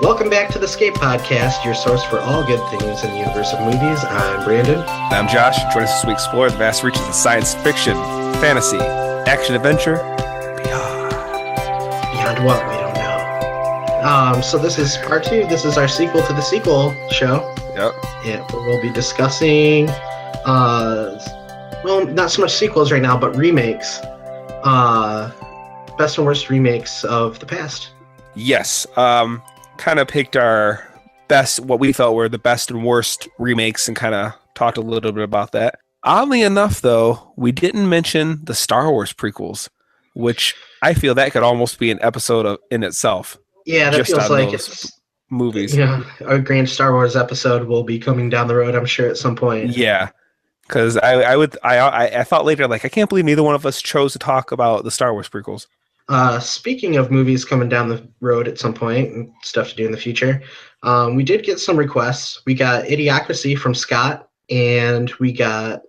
Welcome back to the Escape Podcast, your source for all good things in the universe of movies. I'm Brandon. I'm Josh. Join us as we explore the vast reaches of science fiction, fantasy, action-adventure, beyond. Beyond what? We don't know. So this is part 2. This is our sequel to the sequel show. Yep. Yeah, we'll be discussing, well, not so much sequels right now, but remakes. Best and worst remakes of the past. Yes. Kind of picked our best, what we felt were the best and worst remakes, and kind of talked a little bit about that. Oddly enough, though, we didn't mention the Star Wars prequels, which I feel that could almost be an episode in itself. Yeah, that feels like it's movies. Yeah, a grand Star Wars episode will be coming down the road, I'm sure, at some point. Yeah, because I thought later, like, I can't believe neither one of us chose to talk about the Star Wars prequels. Speaking of movies coming down the road at some point and stuff to do in the future, we did get some requests. We got Idiocracy from Scott, and we got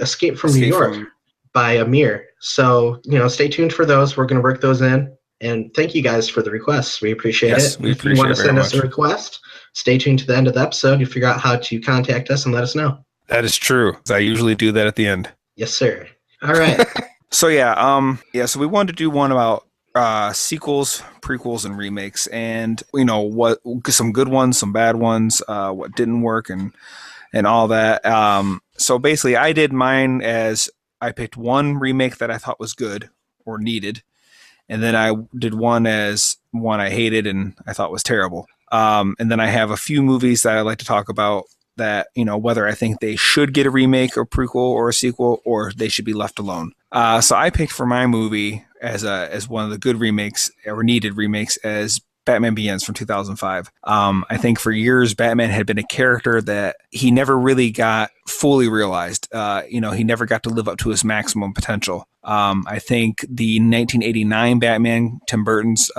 Escape from New York by Amir. So, stay tuned for those. We're going to work those in. And thank you guys for the requests. We appreciate it. We appreciate it. If you want to send us a request, stay tuned to the end of the episode. You figure out how to contact us and let us know. That is true. I usually do that at the end. Yes, sir. All right. So so we wanted to do one about sequels, prequels, and remakes, and what some good ones, some bad ones, what didn't work, and all that. So basically, I did mine as I picked one remake that I thought was good or needed, and then I did one as one I hated and I thought was terrible. And then I have a few movies that I like to talk about that, whether I think they should get a remake or prequel or a sequel, or they should be left alone. So I picked for my movie as one of the good remakes or needed remakes as Batman Begins from 2005. I think for years Batman had been a character that he never really got fully realized. He never got to live up to his maximum potential. I think the 1989 Batman, Tim Burton's,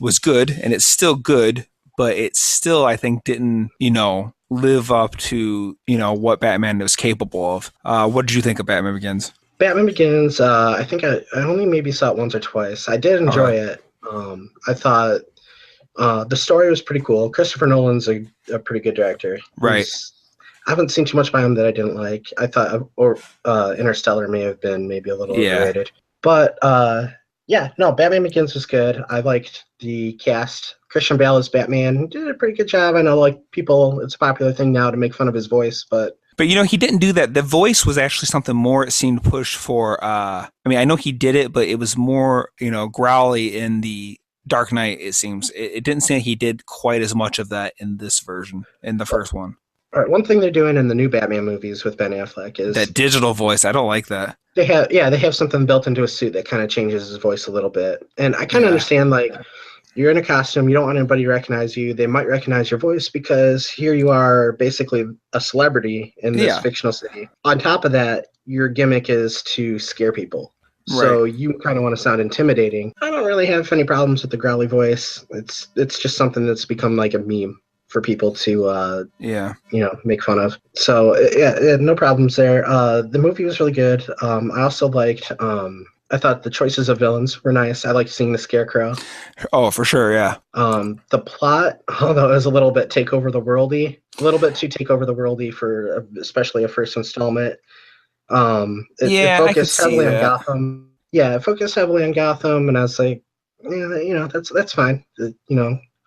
was good, and it's still good, but it still, I think, didn't, live up to, what Batman was capable of. What did you think of Batman Begins? Batman Begins, I think I only maybe saw it once or twice. I did enjoy it. I thought the story was pretty cool. Christopher Nolan's a pretty good director. Right. I haven't seen too much by him that I didn't like. I thought Interstellar may have been maybe a little overrated. But, Batman Begins was good. I liked the cast. Christian Bale as Batman did a pretty good job. I know, it's a popular thing now to make fun of his voice, but he didn't do that. The voice was actually something more it seemed pushed for. I know he did it, but it was more, growly in the Dark Knight, it seems. It didn't seem he did quite as much of that in this version, in the first one. All right, one thing they're doing in the new Batman movies with Ben Affleck is that digital voice. I don't like that. They have something built into a suit that kind of changes his voice a little bit. And I kind of understand, you're in a costume, you don't want anybody to recognize you. They might recognize your voice because here you are basically a celebrity in this fictional city. On top of that, your gimmick is to scare people. Right. So you kind of want to sound intimidating. I don't really have any problems with the growly voice. It's just something that's become like a meme for people to make fun of. So no problems there. The movie was really good. I also liked I thought the choices of villains were nice. I liked seeing the Scarecrow. Oh, for sure, yeah. The plot, although it was a little bit take over the worldy, a little bit too take over the worldy for especially a first installment. It focused heavily on Gotham. Yeah, it focused heavily on Gotham, and I was like, that's fine. I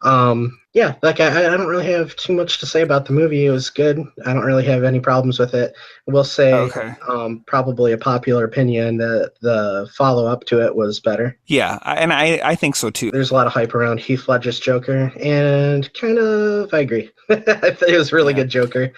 don't really have too much to say about the movie. It was good. I don't really have any problems with it. I will say, probably a popular opinion that the follow-up to it was better. Yeah, and I think so too. There's a lot of hype around Heath Ledger's Joker, and I agree. I think it was a really good Joker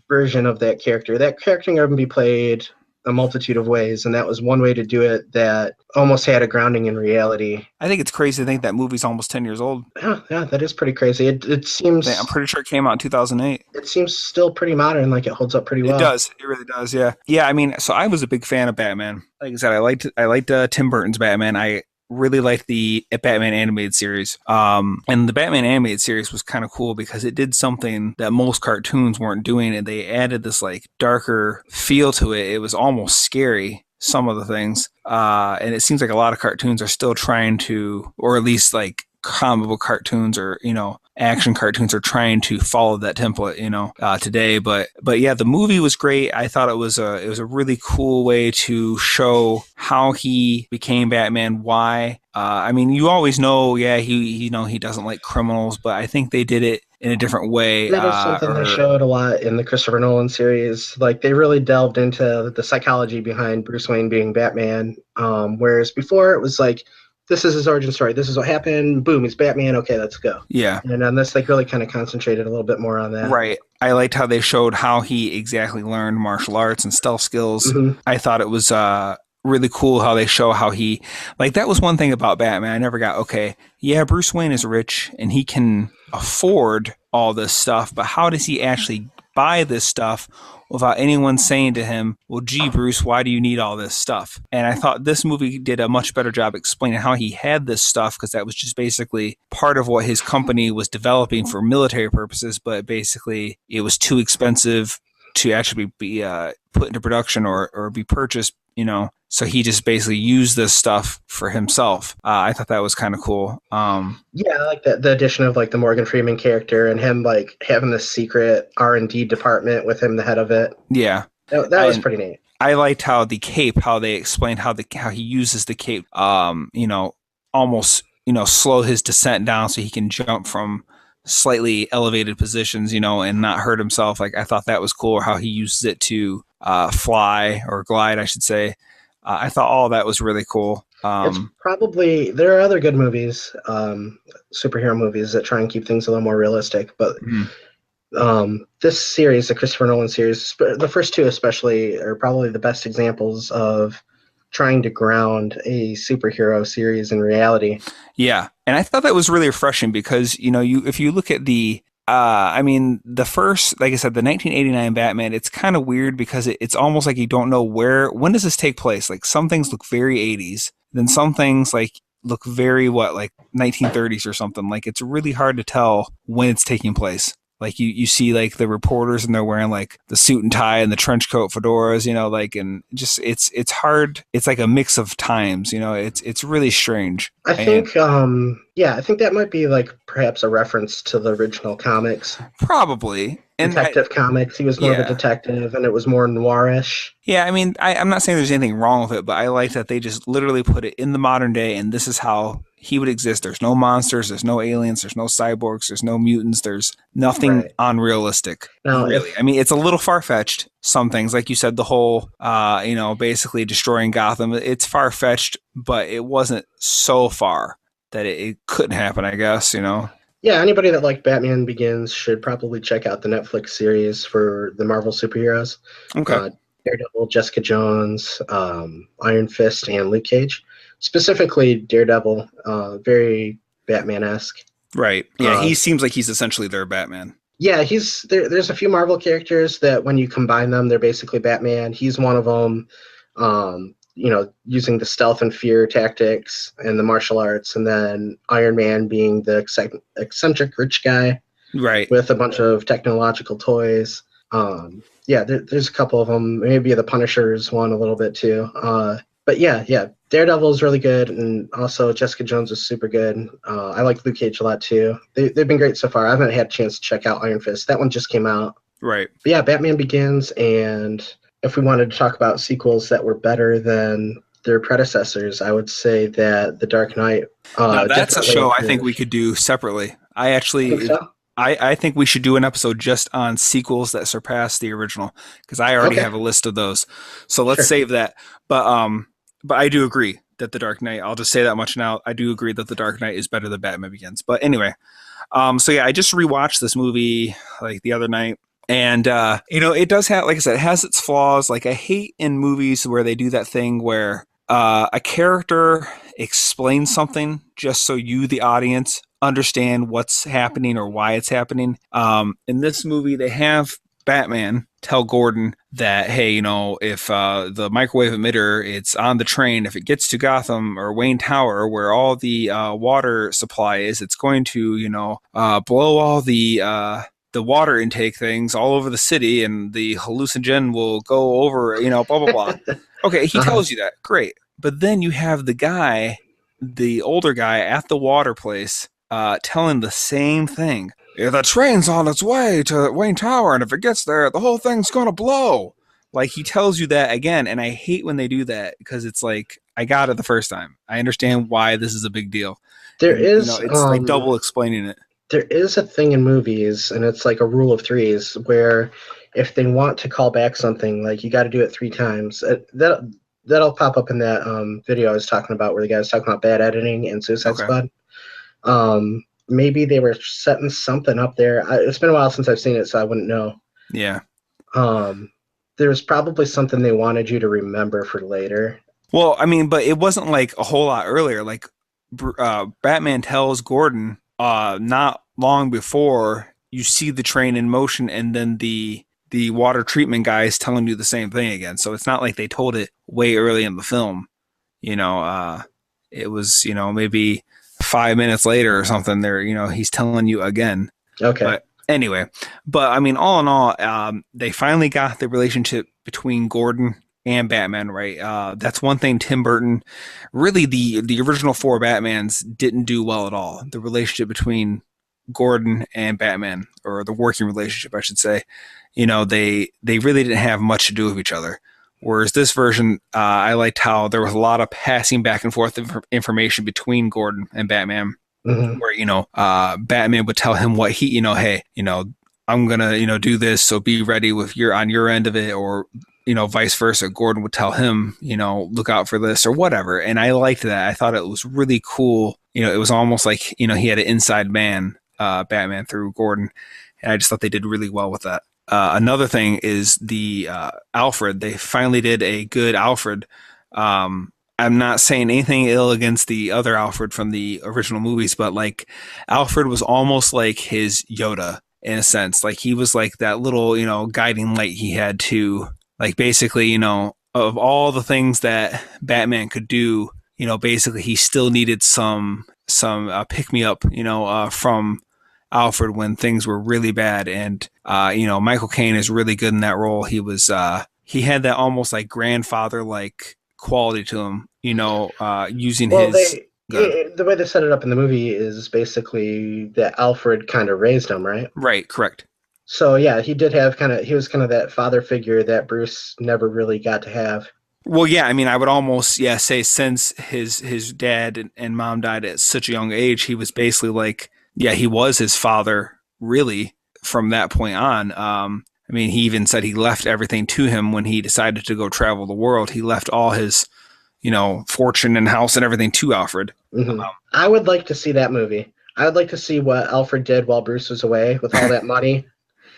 version of that character. That character can be played a multitude of ways, and that was one way to do it that almost had a grounding in reality. I think it's crazy to think that movie's almost 10 years old. Yeah, that is pretty crazy. It seems... I'm pretty sure it came out in 2008. It seems still pretty modern, it holds up pretty well. It does. It really does, yeah. Yeah, so I was a big fan of Batman. Like I said, I liked Tim Burton's Batman. I really liked the Batman animated series. And the Batman animated series was kind of cool because it did something that most cartoons weren't doing, and they added this darker feel to it. It was almost scary, some of the things. And it seems like a lot of cartoons are still trying to, or at least comic book cartoons or action cartoons are trying to follow that template today. But yeah, the movie was great. I thought it was a really cool way to show how he became Batman. Why? I mean, you always know, yeah, he doesn't like criminals, but I think they did it in a different way. That is something they showed a lot in the Christopher Nolan series. Like, they really delved into the psychology behind Bruce Wayne being Batman. Whereas before, it was like, this is his origin story. This is what happened. Boom, he's Batman. Okay, let's go. Yeah. And on this, like, really kind of concentrated a little bit more on that. Right. I liked how they showed how he exactly learned martial arts and stealth skills. Mm-hmm. I thought it was really cool how they show how he, like, that was one thing about Batman. I never got, okay, yeah, Bruce Wayne is rich and he can afford all this stuff, but how does he actually buy this stuff without anyone saying to him, well, gee, Bruce, why do you need all this stuff? And I thought this movie did a much better job explaining how he had this stuff, because that was just basically part of what his company was developing for military purposes, but basically it was too expensive to actually be put into production or be purchased, so he just basically used this stuff for himself. I thought that was kind of cool. Yeah, I like the addition of like the Morgan Freeman character and him like having this secret R&D department with him the head of it. Yeah, that was pretty neat. I liked how the cape, how they explained how he uses the cape, almost slow his descent down so he can jump from slightly elevated positions, and not hurt himself. Like, I thought that was cool, how he uses it to fly or glide, I should say. I thought all that was really cool. It's probably, there are other good movies, superhero movies that try and keep things a little more realistic, but this series, the Christopher Nolan series, the first two especially, are probably the best examples of trying to ground a superhero series in reality. Yeah, and I thought that was really refreshing because, if you look at the the first, like I said, the 1989 Batman, it's kind of weird because it's almost like you don't know when does this take place? Like, some things look very 80s, then some things like look very, like 1930s or something. Like, it's really hard to tell when it's taking place. Like, you see like the reporters and they're wearing like the suit and tie and the trench coat fedoras, and just it's hard. It's like a mix of times, it's really strange. I think I think that might be like perhaps a reference to the original comics. Probably. Detective comics. He was more of a detective and it was more noirish. Yeah, I mean, I'm not saying there's anything wrong with it, but I like that they just literally put it in the modern day and this is how he would exist. There's no monsters, there's no aliens, there's no cyborgs, there's no mutants, there's nothing unrealistic. Now, really. I mean, it's a little far-fetched, some things. Like you said, the whole, basically destroying Gotham, it's far-fetched, but it wasn't so far that it couldn't happen, I guess, Yeah, anybody that liked Batman Begins should probably check out the Netflix series for the Marvel superheroes. Okay. Daredevil, Jessica Jones, Iron Fist, and Luke Cage. Specifically, Daredevil, very Batman-esque. Right. Yeah, he seems like he's essentially their Batman. Yeah, there's a few Marvel characters that when you combine them, they're basically Batman. He's one of them. Using the stealth and fear tactics and the martial arts, and then Iron Man being the eccentric rich guy, right, with a bunch of technological toys. There's a couple of them. Maybe the Punisher is one a little bit too. But Daredevil is really good, and also Jessica Jones is super good. I like Luke Cage a lot too. They've been great so far. I haven't had a chance to check out Iron Fist. That one just came out. Right. But yeah, Batman Begins, and if we wanted to talk about sequels that were better than their predecessors, I would say that The Dark Knight. That's a show I think we could do separately. I think we should do an episode just on sequels that surpass the original, because I already have a list of those. So let's save that. But I do agree that The Dark Knight, I'll just say that much now, I do agree that The Dark Knight is better than Batman Begins. But anyway, I just rewatched this movie like the other night. And, it does have, like I said, it has its flaws. Like, I hate in movies where they do that thing where a character explains something just so you, the audience, understand what's happening or why it's happening. In this movie, they have Batman tell Gordon that, hey, if the microwave emitter, it's on the train, if it gets to Gotham or Wayne Tower where all the water supply is, it's going to, blow all the water intake things all over the city, and the hallucinogen will go over, blah, blah, blah. Okay, he tells you that. Great. But then you have the older guy at the water place telling the same thing. "Yeah, the train's on its way to Wayne Tower, and if it gets there, the whole thing's gonna blow." Like, he tells you that again, and I hate when they do that, because it's like, I got it the first time. I understand why this is a big deal, There and is it's like double explaining it. there is a thing in movies, and it's like a rule of threes, where if they want to call back something, like you got to do it 3 times. That'll pop up in that video I was talking about, where the guy was talking about bad editing and Suicide Okay. Squad. Maybe they were setting something up there. It's been a while since I've seen it, so I wouldn't know. Yeah. There was probably something they wanted you to remember for later. Well, I mean, but it wasn't like a whole lot earlier. Like, Batman tells Gordon, not long before, you see the train in motion, and then the water treatment guy is telling you the same thing again. So it's not like they told it way early in the film. It was, maybe 5 minutes later or something. There, he's telling you again. Okay. But anyway, I mean, all in all, they finally got the relationship between Gordon and Batman right. That's one thing Tim Burton, really, the original 4 Batmans didn't do well at all. The relationship between Gordon and Batman, or the working relationship, I should say, they really didn't have much to do with each other. Whereas this version, I liked how there was a lot of passing back and forth information between Gordon and Batman, where, Batman would tell him what he, hey, I'm gonna, do this, so be ready with on your end of it, or vice versa. Gordon would tell him, look out for this or whatever. And I liked that. I thought it was really cool. It was almost like, he had an inside man, Batman, through Gordon. And I just thought they did really well with that. Another thing is the Alfred. They finally did a good Alfred. I'm not saying anything ill against the other Alfred from the original movies, but like, Alfred was almost like his Yoda in a sense. Like, he was like that little, guiding light he had to, like, basically, of all the things that Batman could do, basically he still needed some pick me up, from Alfred when things were really bad. And Michael Caine is really good in that role. He had that almost like grandfather like quality to him, using his. The way they set it up in the movie is basically that Alfred kind of raised him, right? Right, correct. So yeah, he was kind of that father figure that Bruce never really got to have. Well, yeah, I mean, I would almost, say, since his dad and mom died at such a young age, he was basically like, he was his father, really, from that point on. I mean, he even said he left everything to him when he decided to go travel the world. He left all his, fortune and house and everything to Alfred. Mm-hmm. I would like to see that movie. I would like to see what Alfred did while Bruce was away with all that money.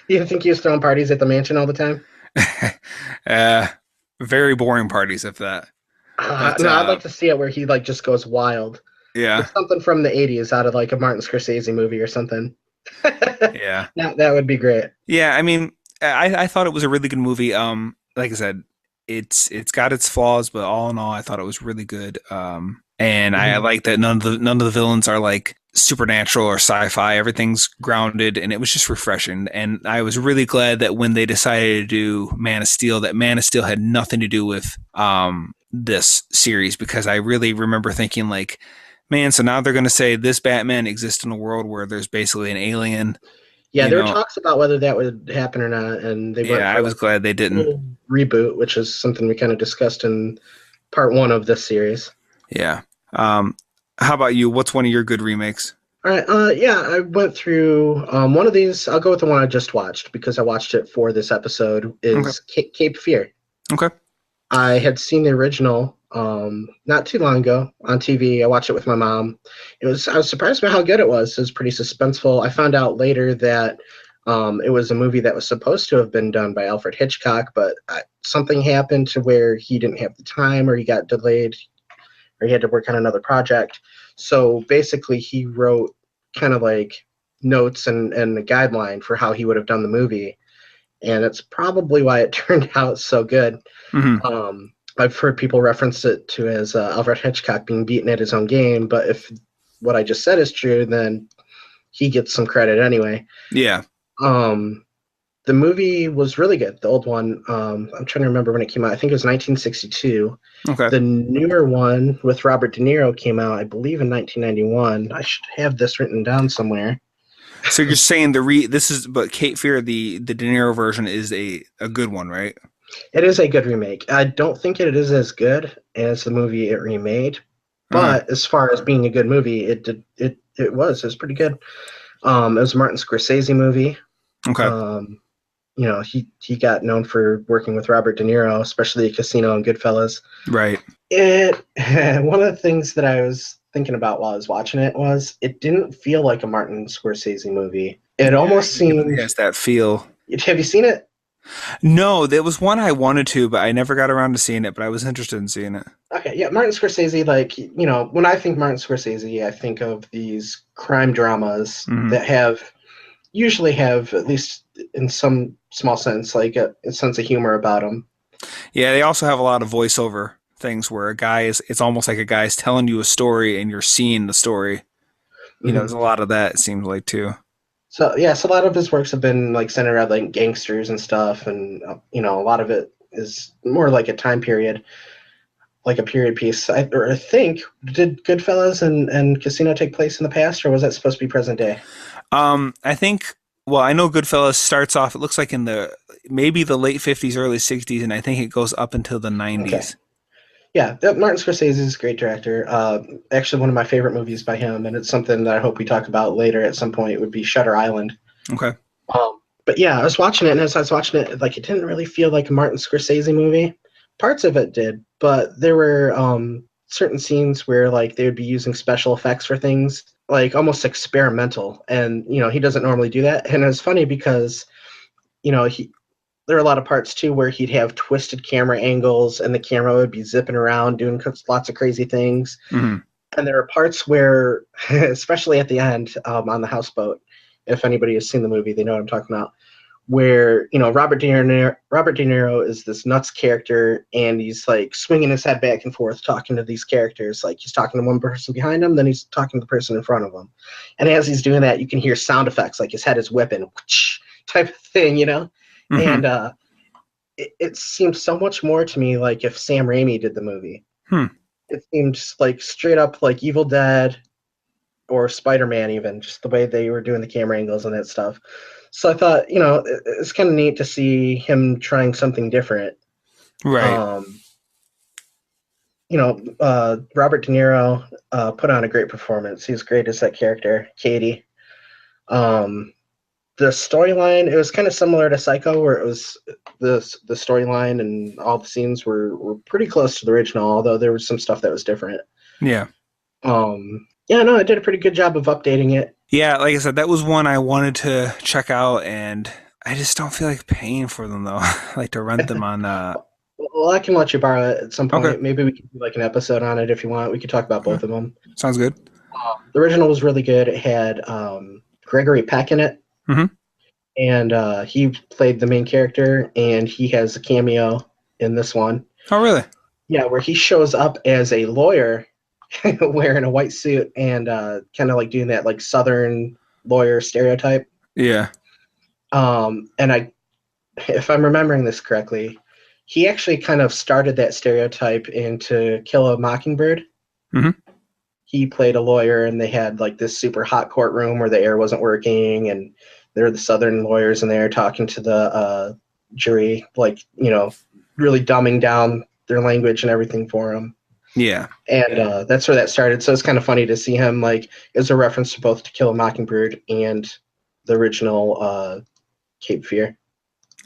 You think he was throwing parties at the mansion all the time? Very boring parties, if that. No, I'd like to see it where he like just goes wild. Yeah. It's something from the 80s out of like a Martin Scorsese movie or something. Yeah. That would be great. Yeah, I mean, I thought it was a really good movie. Like I said, it's got its flaws, but all in all, I thought it was really good. And I like that none of the villains are like supernatural or sci-fi. Everything's grounded, and it was just refreshing. And I was really glad that when they decided to do Man of Steel, that Man of Steel had nothing to do with this series, because I really remember thinking like, man, so now they're going to say this Batman exists in a world where there's basically an alien. Yeah, there were talks about whether that would happen or not, and they went for I was glad they didn't. Reboot, which is something we kind of discussed in part 1 of this series. Yeah. How about you? What's one of your good remakes? All right. I went through one of these. I'll go with the one I just watched because I watched it for this episode. Is Cape Fear. Okay. I had seen the original not too long ago on TV. I watched it with my mom. I was surprised by how good it was. It was pretty suspenseful. I found out later that it was a movie that was supposed to have been done by Alfred Hitchcock, but something happened to where he didn't have the time, or he got delayed, or he had to work on another project. So basically he wrote kind of like notes and a guideline for how he would have done the movie. And it's probably why it turned out so good. Mm-hmm. I've heard people reference it to as Alfred Hitchcock being beaten at his own game, but if what I just said is true, then he gets some credit anyway. Yeah. The The movie was really good. The old one, I'm trying to remember when it came out. I think it was 1962. Okay. The newer one with Robert De Niro came out, I believe, in 1991. I should have this written down somewhere. So you're saying but Cape Fear, the De Niro version is a good one, right? It is a good remake. I don't think it is as good as the movie it remade, Uh-huh. but as far as being a good movie, it was pretty good. It was a Martin Scorsese movie. Okay. Um, he got known for working with Robert De Niro, especially Casino and Goodfellas. Right. It one of the things that I was thinking about while I was watching it was it didn't feel like a Martin Scorsese movie. It almost It seemed. has that feel. Have you seen it? No, there was one I wanted to, but I never got around to seeing it, but I was interested in seeing it. Okay, yeah, Martin Scorsese, like, when I think Martin Scorsese, I think of these crime dramas Mhm. that usually have, at least in some small sense, like a sense of humor about them. Yeah, they also have a lot of voiceover things where it's almost like a guy's telling you a story and you're seeing the story. Hmm. There's a lot of that, it seems like, too. So, yeah, so a lot of his works have been, like, centered around, like, gangsters and stuff, and, a lot of it is more like a time period, like a period piece. I think, did Goodfellas and Casino take place in the past, or was that supposed to be present day? I think, well, I know Goodfellas starts off, it looks like in maybe the late 50s, early 60s, and I think it goes up until the Okay. 90s. Yeah, Martin Scorsese is a great director. Actually, one of my favorite movies by him, and it's something that I hope we talk about later at some point, would be Shutter Island. Okay. But yeah, I was watching it, and as I was watching it, like, it didn't really feel like a Martin Scorsese movie. Parts of it did, but there were certain scenes where, like, they would be using special effects for things, like, almost experimental, and he doesn't normally do that. And it's funny because he there are a lot of parts too where he'd have twisted camera angles and the camera would be zipping around doing lots of crazy things. Hmm. And there are parts where, especially at the end, on the houseboat, if anybody has seen the movie, they know what I'm talking about. Where Robert De Niro is this nuts character, and he's like swinging his head back and forth, talking to these characters. Like, he's talking to one person behind him, then he's talking to the person in front of him. And as he's doing that, you can hear sound effects, like his head is whipping, type of thing. Hmm. And it seemed so much more to me like if Sam Raimi did the movie. Hmm. It seemed just like straight up like Evil Dead or Spider-Man, even just the way they were doing the camera angles and that stuff. So I thought, it's kind of neat to see him trying something different. Right. Um, Robert De Niro put on a great performance. He's great as that character, Katie. Um, the storyline, it was kind of similar to Psycho, where it was the storyline and all the scenes were pretty close to the original, although there was some stuff that was different. Yeah. Yeah, no, I did a pretty good job of updating it. Yeah, like I said, that was one I wanted to check out, and I just don't feel like paying for them though. Like to rent them on. Well, I can let you borrow it at some Okay. point. Maybe we can do like an episode on it if you want. We could talk about Okay. both of them. Sounds good. The original was really good. It had Gregory Peck in it, Hmm. and he played the main character, and he has a cameo in this one. Oh, really? Yeah, where he shows up as a lawyer wearing a white suit and kind of like doing that like Southern lawyer stereotype. Yeah. And if I'm remembering this correctly, he actually kind of started that stereotype in To Kill a Mockingbird. Hmm. He played a lawyer, and they had like this super hot courtroom where the air wasn't working, and there were the Southern lawyers in there talking to the jury, like, really dumbing down their language and everything for them. Yeah. And that's where that started. So it's kind of funny to see him, like, as a reference to both To Kill a Mockingbird and the original Cape Fear.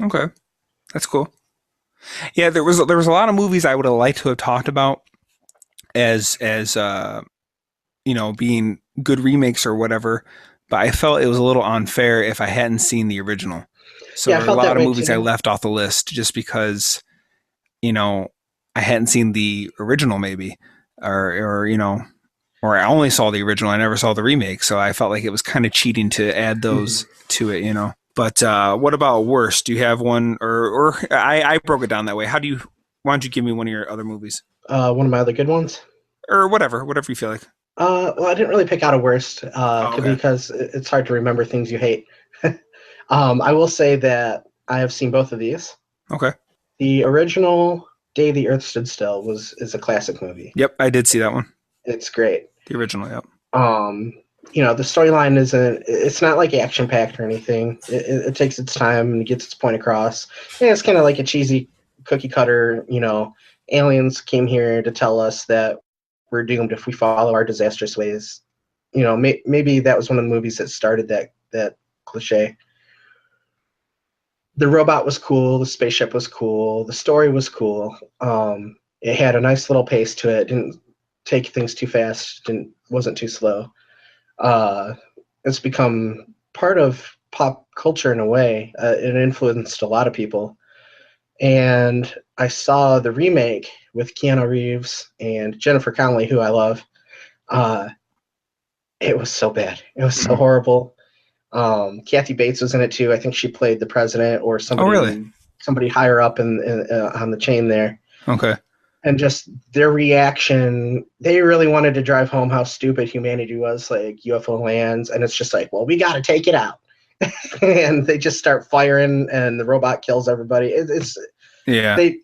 Okay. That's cool. Yeah, there was a lot of movies I would have liked to have talked about as being good remakes or whatever, but I felt it was a little unfair if I hadn't seen the original. So Yeah, I there are a felt lot that of way movies I too. left off the list just because, I hadn't seen the original maybe, or I only saw the original. I never saw the remake, so I felt like it was kind of cheating to add those to it. But what about worst? Do you have one, or I broke it down that way? Why don't you give me one of your other movies, One of my other good ones. or whatever you feel like? Well, I didn't really pick out a worst Oh, okay. because it's hard to remember things you hate. I will say that I have seen both of these. Okay. The original Day the Earth Stood Still is a classic movie. Yep, I did see that one. It's great. The original, yep. The storyline it's not like action packed or anything. It takes its time and gets its point across. And it's kind of like a cheesy cookie cutter, aliens came here to tell us that we're doomed if we follow our disastrous ways. Maybe that was one of the movies that started that cliche. The robot was cool. The spaceship was cool. The story was cool. It had a nice little pace to it. Didn't take things too fast. Wasn't too slow. It's become part of pop culture in a way. It influenced a lot of people. And I saw the remake with Keanu Reeves and Jennifer Connelly, who I love. It was so bad. It was so horrible. Kathy Bates was in it too. I think she played the president or somebody. Oh, really? Somebody higher up in on the chain there. Okay. And just their reaction, they really wanted to drive home how stupid humanity was, like UFO lands, and it's just like, well, we got to take it out. And they just start firing, and the robot kills everybody. They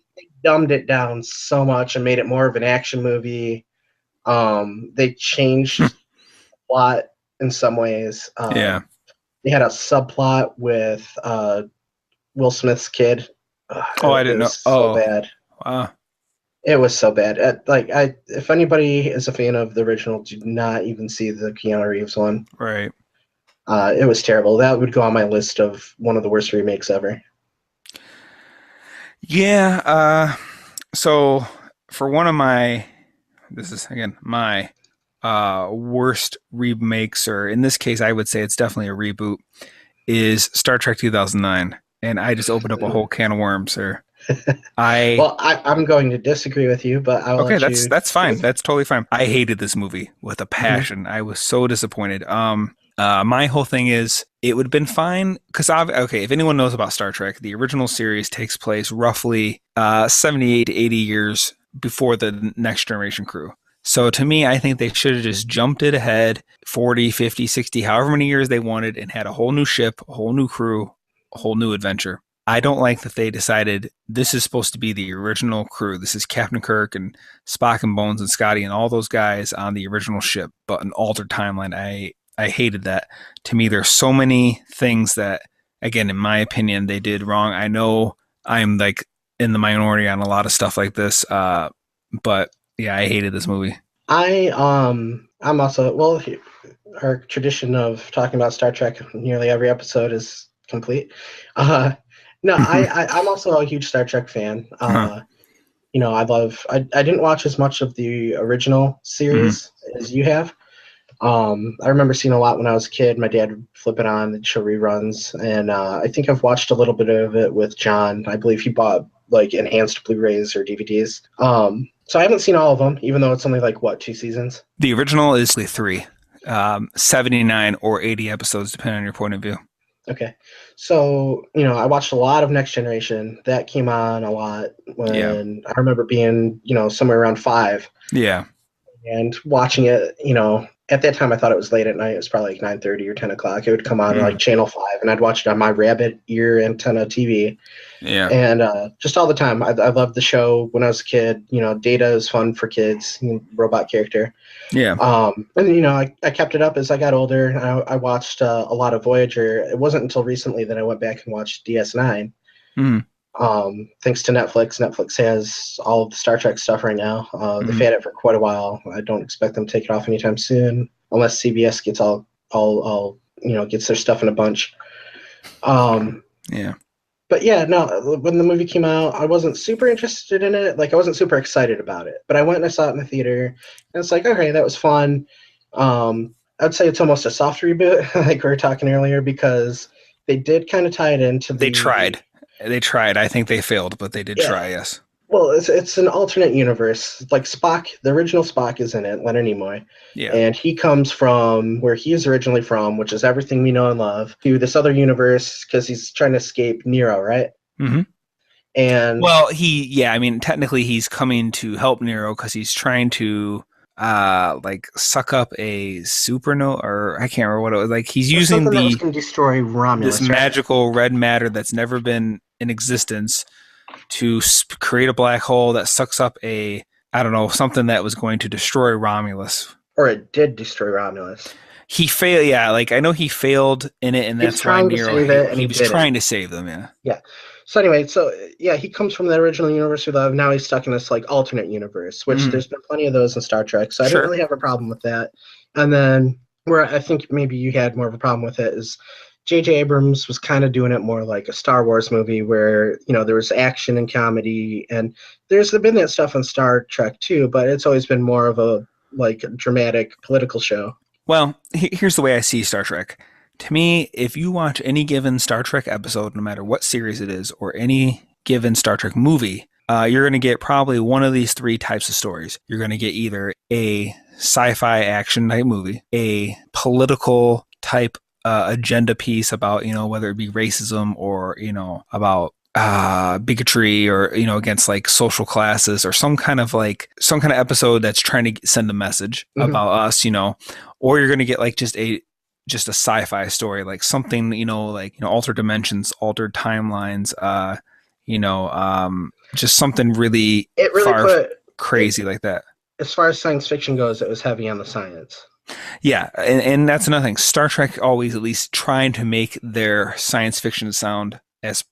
dumbed it down so much and made it more of an action movie. They changed the plot in some ways. They had a subplot with Will Smith's kid. I didn't know. So bad. Wow. It was so bad. If anybody is a fan of the original, do not even see the Keanu Reeves one. Right. It was terrible. That would go on my list of one of the worst remakes ever. Yeah. So for one of my worst remakes, or in this case, I would say it's definitely a reboot, is Star Trek 2009. And I just opened up a whole can of worms here. I'm going to disagree with you, but I'll let you. That's fine. That's totally fine. I hated this movie with a passion. I was so disappointed. My whole thing is it would have been fine because if anyone knows about Star Trek, the original series takes place roughly 78 to 80 years before the Next Generation crew. So to me, I think they should have just jumped it ahead 40, 50, 60, however many years they wanted, and had a whole new ship, a whole new crew, a whole new adventure. I don't like that they decided this is supposed to be the original crew. This is Captain Kirk and Spock and Bones and Scotty and all those guys on the original ship, but an altered timeline. I hated that. To me, there's so many things that, again, in my opinion, they did wrong. I know I'm like in the minority on a lot of stuff like this, but yeah, I hated this movie. I'm also, our tradition of talking about Star Trek nearly every episode is complete. No, I'm also a huge Star Trek fan. I didn't watch as much of the original series as you have. I remember seeing a lot when I was a kid. My dad would flip it on and show reruns, and I think I've watched a little bit of it with John. I believe he bought like enhanced Blu-rays or DVDs. So I haven't seen all of them, even though it's only like 2 seasons. The original is the 3, 79 or 80 episodes, depending on your point of view. Okay. So, I watched a lot of Next Generation. That came on a lot when I remember being, somewhere around 5. Yeah. And watching it, at that time I thought it was late at night. It was probably like 9:30 or 10 o'clock. It would come on like Channel 5, and I'd watch it on my rabbit ear antenna TV. Yeah. And just all the time. I loved the show when I was a kid. Data is fun for kids, robot character. Yeah. And I kept it up as I got older. I watched a lot of Voyager. It wasn't until recently that I went back and watched DS9. Thanks to Netflix. Netflix has all of the Star Trek stuff right now. They've had it for quite a while. I don't expect them to take it off anytime soon, unless CBS gets all gets their stuff in a bunch. Yeah. But yeah, no, when the movie came out, I wasn't super interested in it. Like, I wasn't super excited about it. But I went and I saw it in the theater, and it's like, okay, that was fun. I'd say it's almost a soft reboot, like we were talking earlier, because they did kind of tie it into They tried. I think they failed, but they did try, yes. Well, it's an alternate universe. Like Spock, the original Spock is in it, Leonard Nimoy. Yeah. And he comes from where he is originally from, which is everything we know and love, to this other universe because he's trying to escape Nero, right? Mm-hmm. And well, technically he's coming to help Nero because he's trying to like suck up a supernova, or I can't remember what it was. Like he's There's using something that was going to destroy this Romulus, right? magical red matter that's never been in existence to create a black hole that sucks up a, I don't know, something that was going to destroy Romulus. Or it did destroy Romulus. He failed. Yeah, like I know he failed in it, and He was that's why trying to Nero save it, and he he was didn't. trying to save them. Yeah. Yeah. So anyway, yeah, he comes from the original universe we love. Now he's stuck in this like alternate universe, which there's been plenty of those in Star Trek. So I didn't Sure. really have a problem with that. And then where I think maybe you had more of a problem with it is J.J. Abrams was kind of doing it more like a Star Wars movie where, there was action and comedy, and there's been that stuff in Star Trek too, but it's always been more of a like dramatic political show. Well, here's the way I see Star Trek. To me, if you watch any given Star Trek episode, no matter what series it is, or any given Star Trek movie, you're going to get probably one of these three types of stories. You're going to get either a sci-fi action type movie, a political type agenda piece about, whether it be racism or, about bigotry or, against like social classes, or some kind of episode that's trying to send a message about us, or you're going to get like just a sci-fi story, like something, altered dimensions, altered timelines, just something really crazy like that. As far as science fiction goes, it was heavy on the science. Yeah, and that's another thing. Star Trek always at least trying to make their science fiction sound as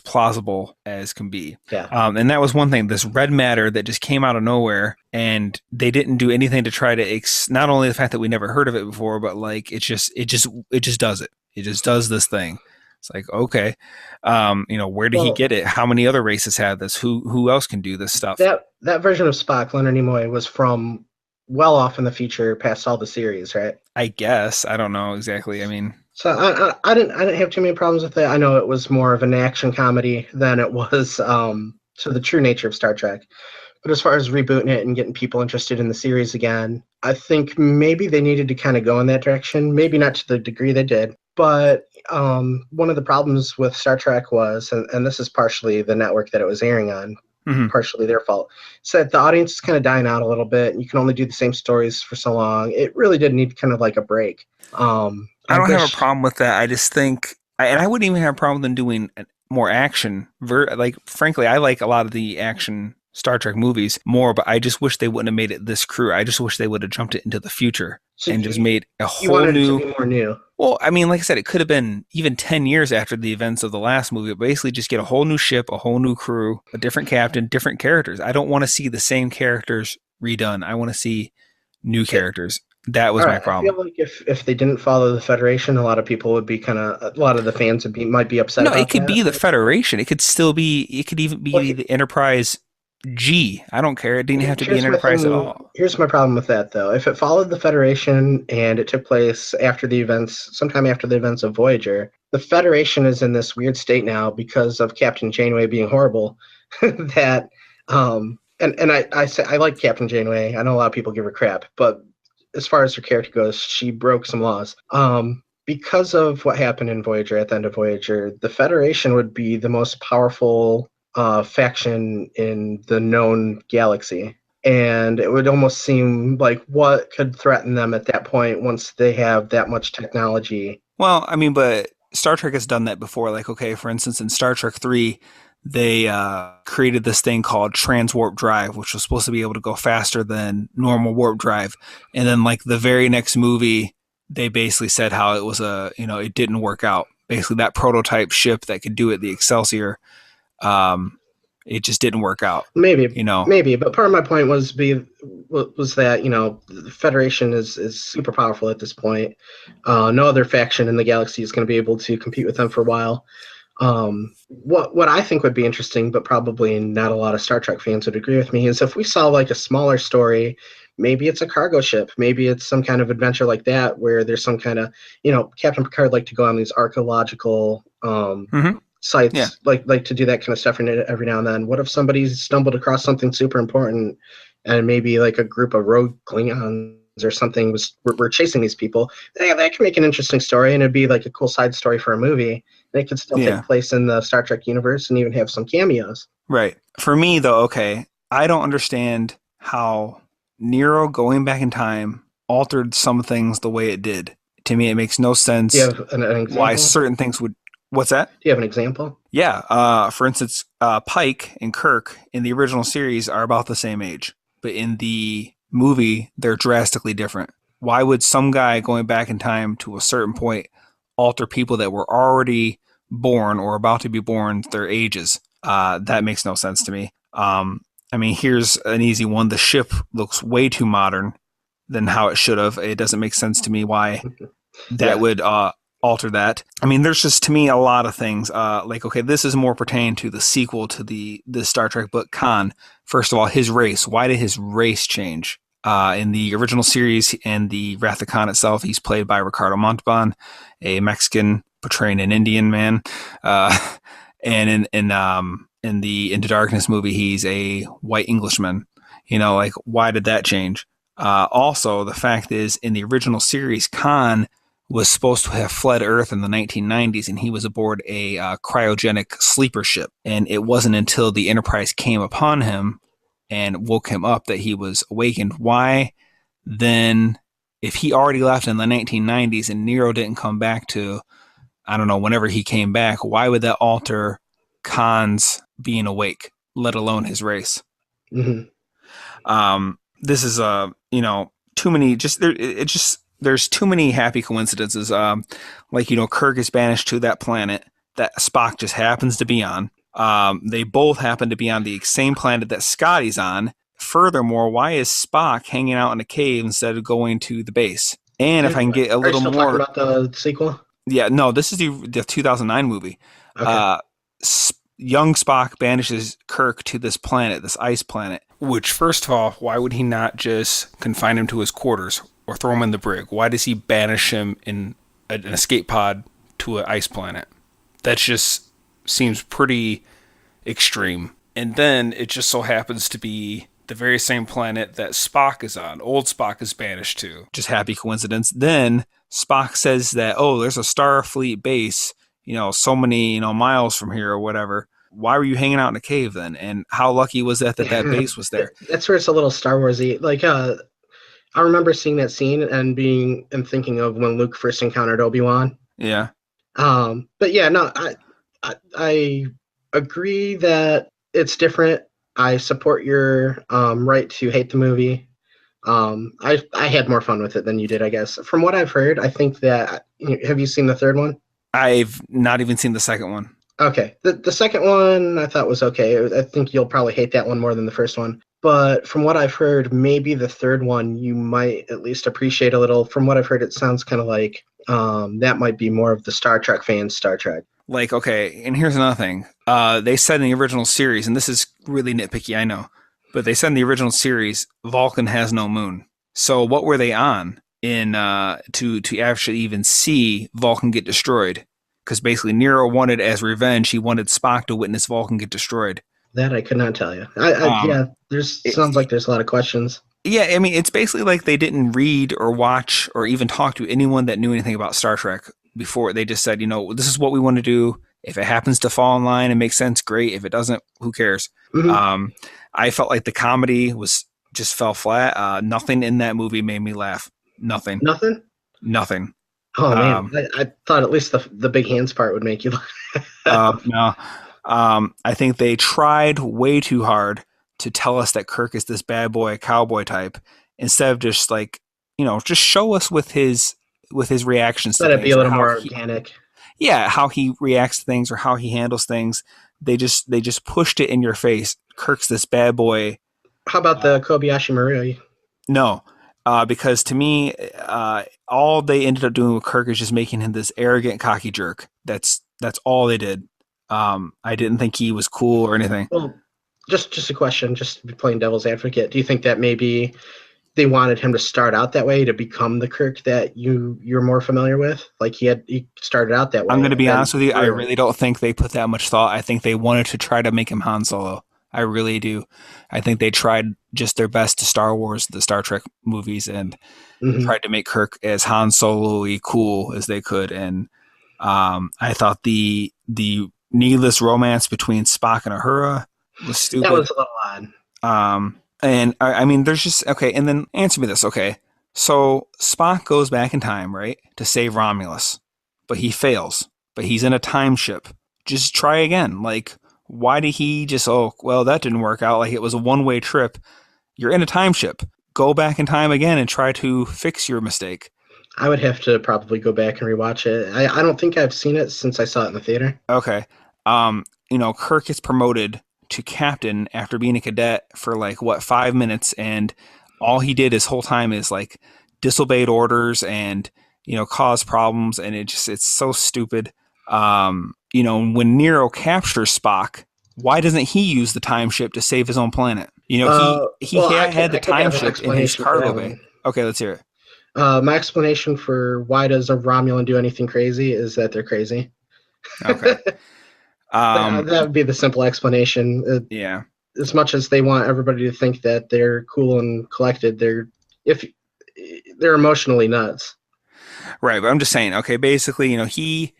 plausible as can be. Yeah. And that was one thing. This red matter that just came out of nowhere, and they didn't do anything to try to not only the fact that we never heard of it before, but like it just does it. It just does this thing. It's like, okay, where did he get it? How many other races have this? Who else can do this stuff? That version of Spock, Leonard Nimoy, was from well off in the future, past all the series, right? I guess. I don't know exactly. I mean, so I didn't have too many problems with it. I know it was more of an action comedy than it was to the true nature of Star Trek. But as far as rebooting it and getting people interested in the series again, I think maybe they needed to kind of go in that direction. Maybe not to the degree they did. But one of the problems with Star Trek was, and this is partially the network that it was airing on, partially their fault, said the audience is kind of dying out a little bit. And you can only do the same stories for so long. It really did need kind of like a break. I don't have a problem with that. I just think, and I wouldn't even have a problem with them doing more action. Frankly, I like a lot of the action Star Trek movies more, but I just wish they wouldn't have made it this crude. I just wish they would have jumped it into the future and just made a whole new. It to be more new. Well, I mean, like I said, it could have been even 10 years after the events of the last movie, but basically just get a whole new ship, a whole new crew, a different captain, different characters. I don't want to see the same characters redone. I want to see new characters. That was my problem. I feel like if they didn't follow the Federation, a lot of people would be a lot of the fans might be upset. No, it could be the Federation. It could still be. It could even be the Enterprise G. I don't care. It didn't have to be an Enterprise at all. Here's my problem with that, though. If it followed the Federation and it took place sometime after the events of Voyager, the Federation is in this weird state now because of Captain Janeway being horrible. that, and I say I like Captain Janeway. I know a lot of people give her crap, but as far as her character goes, she broke some laws. Because of what happened in Voyager, at the end of Voyager, the Federation would be the most powerful faction in the known galaxy. And it would almost seem like what could threaten them at that point once they have that much technology. Well, I mean, but Star Trek has done that before. Like, okay, for instance, in Star Trek 3, they created this thing called transwarp drive, which was supposed to be able to go faster than normal warp drive. And then like the very next movie, they basically said how it was it didn't work out. Basically that prototype ship that could do it, the Excelsior, it just didn't work out. Maybe, but part of my point was that, the Federation is super powerful at this point. No other faction in the galaxy is going to be able to compete with them for a while. What I think would be interesting, but probably not a lot of Star Trek fans would agree with me, is if we saw like a smaller story, maybe it's a cargo ship, maybe it's some kind of adventure like that, where there's some kind of, Captain Picard liked to go on these archaeological sites, like to do that kind of stuff every now and then. What if somebody stumbled across something super important, and maybe like a group of rogue Klingons or something we're chasing these people? That can make an interesting story, and it'd be like a cool side story for a movie. They could still take place in the Star Trek universe and even have some cameos. Right. For me, though, okay, I don't understand how Nero going back in time altered some things the way it did. To me, it makes no Do you sense have an why example? certain things would. What's that? Do you have an example? Yeah. For instance, Pike and Kirk in the original series are about the same age, but in the movie, they're drastically different. Why would some guy going back in time to a certain point alter people that were already born or about to be born their ages? That makes no sense to me. I mean, here's an easy one. The ship looks way too modern than how it should have. It doesn't make sense to me why that Yeah. would alter that. I mean, there's just to me a lot of things. Like, okay, this is more pertaining to the sequel to the Star Trek book. Khan, first of all, his race. Why did his race change? In the original series and the Wrath of Khan itself, he's played by Ricardo Montalban, a Mexican portraying an Indian man. And in the Into Darkness movie, he's a white Englishman. You know, like why did that change? Also, the fact is, in the original series, Khan was supposed to have fled Earth in the 1990s, and he was aboard a cryogenic sleeper ship. And it wasn't until the Enterprise came upon him and woke him up that he was awakened. Why then, if he already left in the 1990s and Nero didn't come back to, I don't know, whenever he came back, why would that alter Khan's being awake, let alone his race? Mm-hmm. This is too many. There's too many happy coincidences. Like Kirk is banished to that planet that Spock just happens to be on. They both happen to be on the same planet that Scotty's on. Furthermore, why is Spock hanging out in a cave instead of going to the base? And if I can get a Are you little still more, talking about the sequel? yeah, no, this is the 2009 movie. Okay. Uh, young Spock banishes Kirk to this planet, this ice planet. Which, first of all, why would he not just confine him to his quarters or throw him in the brig? Why does he banish him in an escape pod to an ice planet? That just seems pretty extreme. And then it just so happens to be the very same planet that Spock is on. Old Spock is banished to. Just happy coincidence. Then Spock says that, oh, there's a Starfleet base, so many, miles from here or whatever. Why were you hanging out in a cave then? And how lucky was that base was there? That's where it's a little Star Wars-y. Like, I remember seeing that scene and thinking of when Luke first encountered Obi-Wan. Yeah. But yeah, no, I agree that it's different. I support your right to hate the movie. I had more fun with it than you did, I guess. From what I've heard, I think that have you seen the third one? I've not even seen the second one. Okay. The second one I thought was okay. I think you'll probably hate that one more than the first one. But from what I've heard, maybe the third one you might at least appreciate a little. From what I've heard, it sounds kind of like that might be more of the Star Trek fans' Star Trek. Like, okay, and here's another thing. They said in the original series, and this is really nitpicky, I know, but they said in the original series, Vulcan has no moon. So what were they on in to actually even see Vulcan get destroyed? Because basically Nero wanted, as revenge, he wanted Spock to witness Vulcan get destroyed. That I could not tell you. Yeah, sounds like there's a lot of questions. Yeah, I mean, it's basically like they didn't read or watch or even talk to anyone that knew anything about Star Trek before. They just said, this is what we want to do. If it happens to fall in line and make sense, great. If it doesn't, who cares? Mm-hmm. I felt like the comedy just fell flat. Nothing in that movie made me laugh. Nothing. Nothing? Oh, man. I thought at least the big hands part would make you laugh. No. I think they tried way too hard to tell us that Kirk is this bad boy cowboy type instead of just just show us with his reactions to things. Let it be a little more organic. Yeah, how he reacts to things or how he handles things. They just pushed it in your face. Kirk's this bad boy. How about the Kobayashi Maru? No, because to me, all they ended up doing with Kirk is just making him this arrogant, cocky jerk. That's all they did. I didn't think he was cool or anything. Well, just a question, just to be playing devil's advocate. Do you think that maybe they wanted him to start out that way to become the Kirk that you're more familiar with? Like he started out that way. I'm going to be honest with you. I really don't think they put that much thought. I think they wanted to try to make him Han Solo. I really do. I think they tried just their best to Star Wars, the Star Trek movies, and tried to make Kirk as Han Solo-y cool as they could. And I thought the needless romance between Spock and Uhura was stupid. That was a little odd. And I mean, there's just okay. And then answer me this, okay? So Spock goes back in time, right, to save Romulus, but he fails. But he's in a time ship. Just try again. Like, why did he just? Oh, well, that didn't work out. Like it was a one-way trip. You're in a time ship. Go back in time again and try to fix your mistake. I would have to probably go back and rewatch it. I don't think I've seen it since I saw it in the theater. Okay. Kirk gets promoted to captain after being a cadet for like what 5 minutes, and all he did his whole time is like disobeyed orders and cause problems, and it's so stupid. When Nero captures Spock, why doesn't he use the time ship to save his own planet? He Well, had the I could time have an ship in his explanation for cargo that bay. one. Okay, let's hear it. My explanation for why does a Romulan do anything crazy is that they're crazy. Okay. That would be the simple explanation. Yeah. As much as they want everybody to think that they're cool and collected, they're emotionally nuts. Right, but I'm just saying, okay, basically, he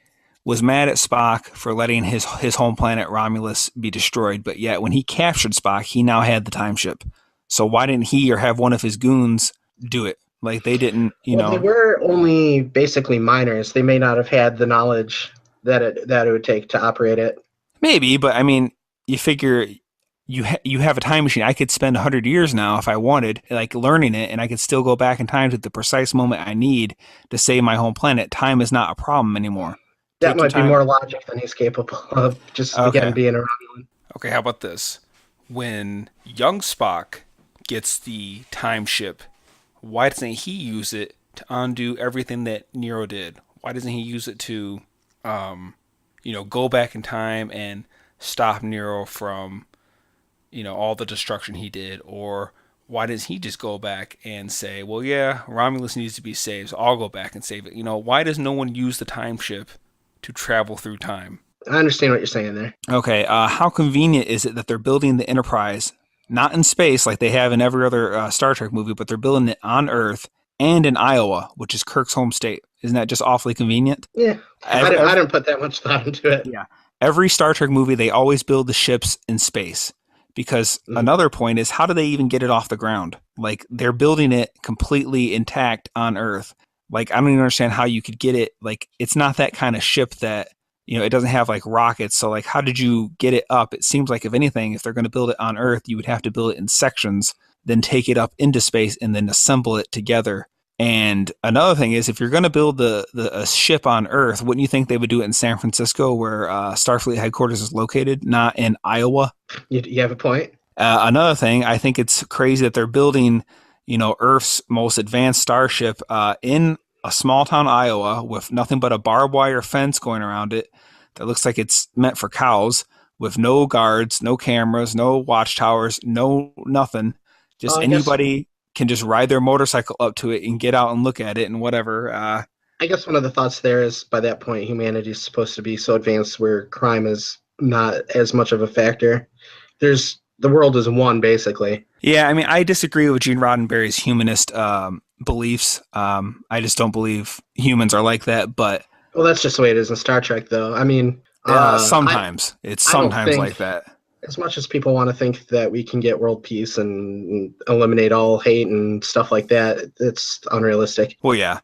was mad at Spock for letting his home planet Romulus be destroyed, but yet when he captured Spock, he now had the time ship. So why didn't he or have one of his goons do it? Like they didn't, Well, they were only basically minors. They may not have had the knowledge that it would take to operate it. Maybe, but I mean, you figure you have a time machine. I could spend 100 years now if I wanted, like learning it, and I could still go back in time to the precise moment I need to save my home planet. Time is not a problem anymore. That Take your might be time. more logic than he's capable of, just again Okay. being a Romulan. Okay, how about this? When young Spock gets the time ship, why doesn't he use it to undo everything that Nero did? Why doesn't he use it to, go back in time and stop Nero from, all the destruction he did? Or why doesn't he just go back and say, well, yeah, Romulus needs to be saved, so I'll go back and save it? Why does no one use the time ship to travel through time? I understand what you're saying there. Okay, how convenient is it that they're building the Enterprise not in space like they have in every other Star Trek movie, but they're building it on Earth and in Iowa, which is Kirk's home state? Isn't that just awfully convenient? Yeah, I didn't put that much thought into it. Yeah. Every Star Trek movie, they always build the ships in space. Because another point is, how do they even get it off the ground? Like, they're building it completely intact on Earth. Like, I don't even understand how you could get it. Like, it's not that kind of ship that, it doesn't have like rockets. So, like, how did you get it up? It seems like, if anything, if they're going to build it on Earth, you would have to build it in sections, then take it up into space and then assemble it together. And another thing is, if you're going to build a ship on Earth, wouldn't you think they would do it in San Francisco, where Starfleet headquarters is located, not in Iowa? You have a point. Another thing, I think it's crazy that they're building, Earth's most advanced starship in a small town, Iowa, with nothing but a barbed wire fence going around it that looks like it's meant for cows, with no guards, no cameras, no watchtowers, no nothing. Just anybody can just ride their motorcycle up to it and get out and look at it and whatever. I guess one of the thoughts there is, by that point, humanity is supposed to be so advanced where crime is not as much of a factor. The world is one, basically. Yeah, I mean, I disagree with Gene Roddenberry's humanist beliefs. I just don't believe humans are like that. But well, that's just the way it is in Star Trek, though. I mean, sometimes it's sometimes like that. As much as people want to think that we can get world peace and eliminate all hate and stuff like that, it's unrealistic. Well, yeah.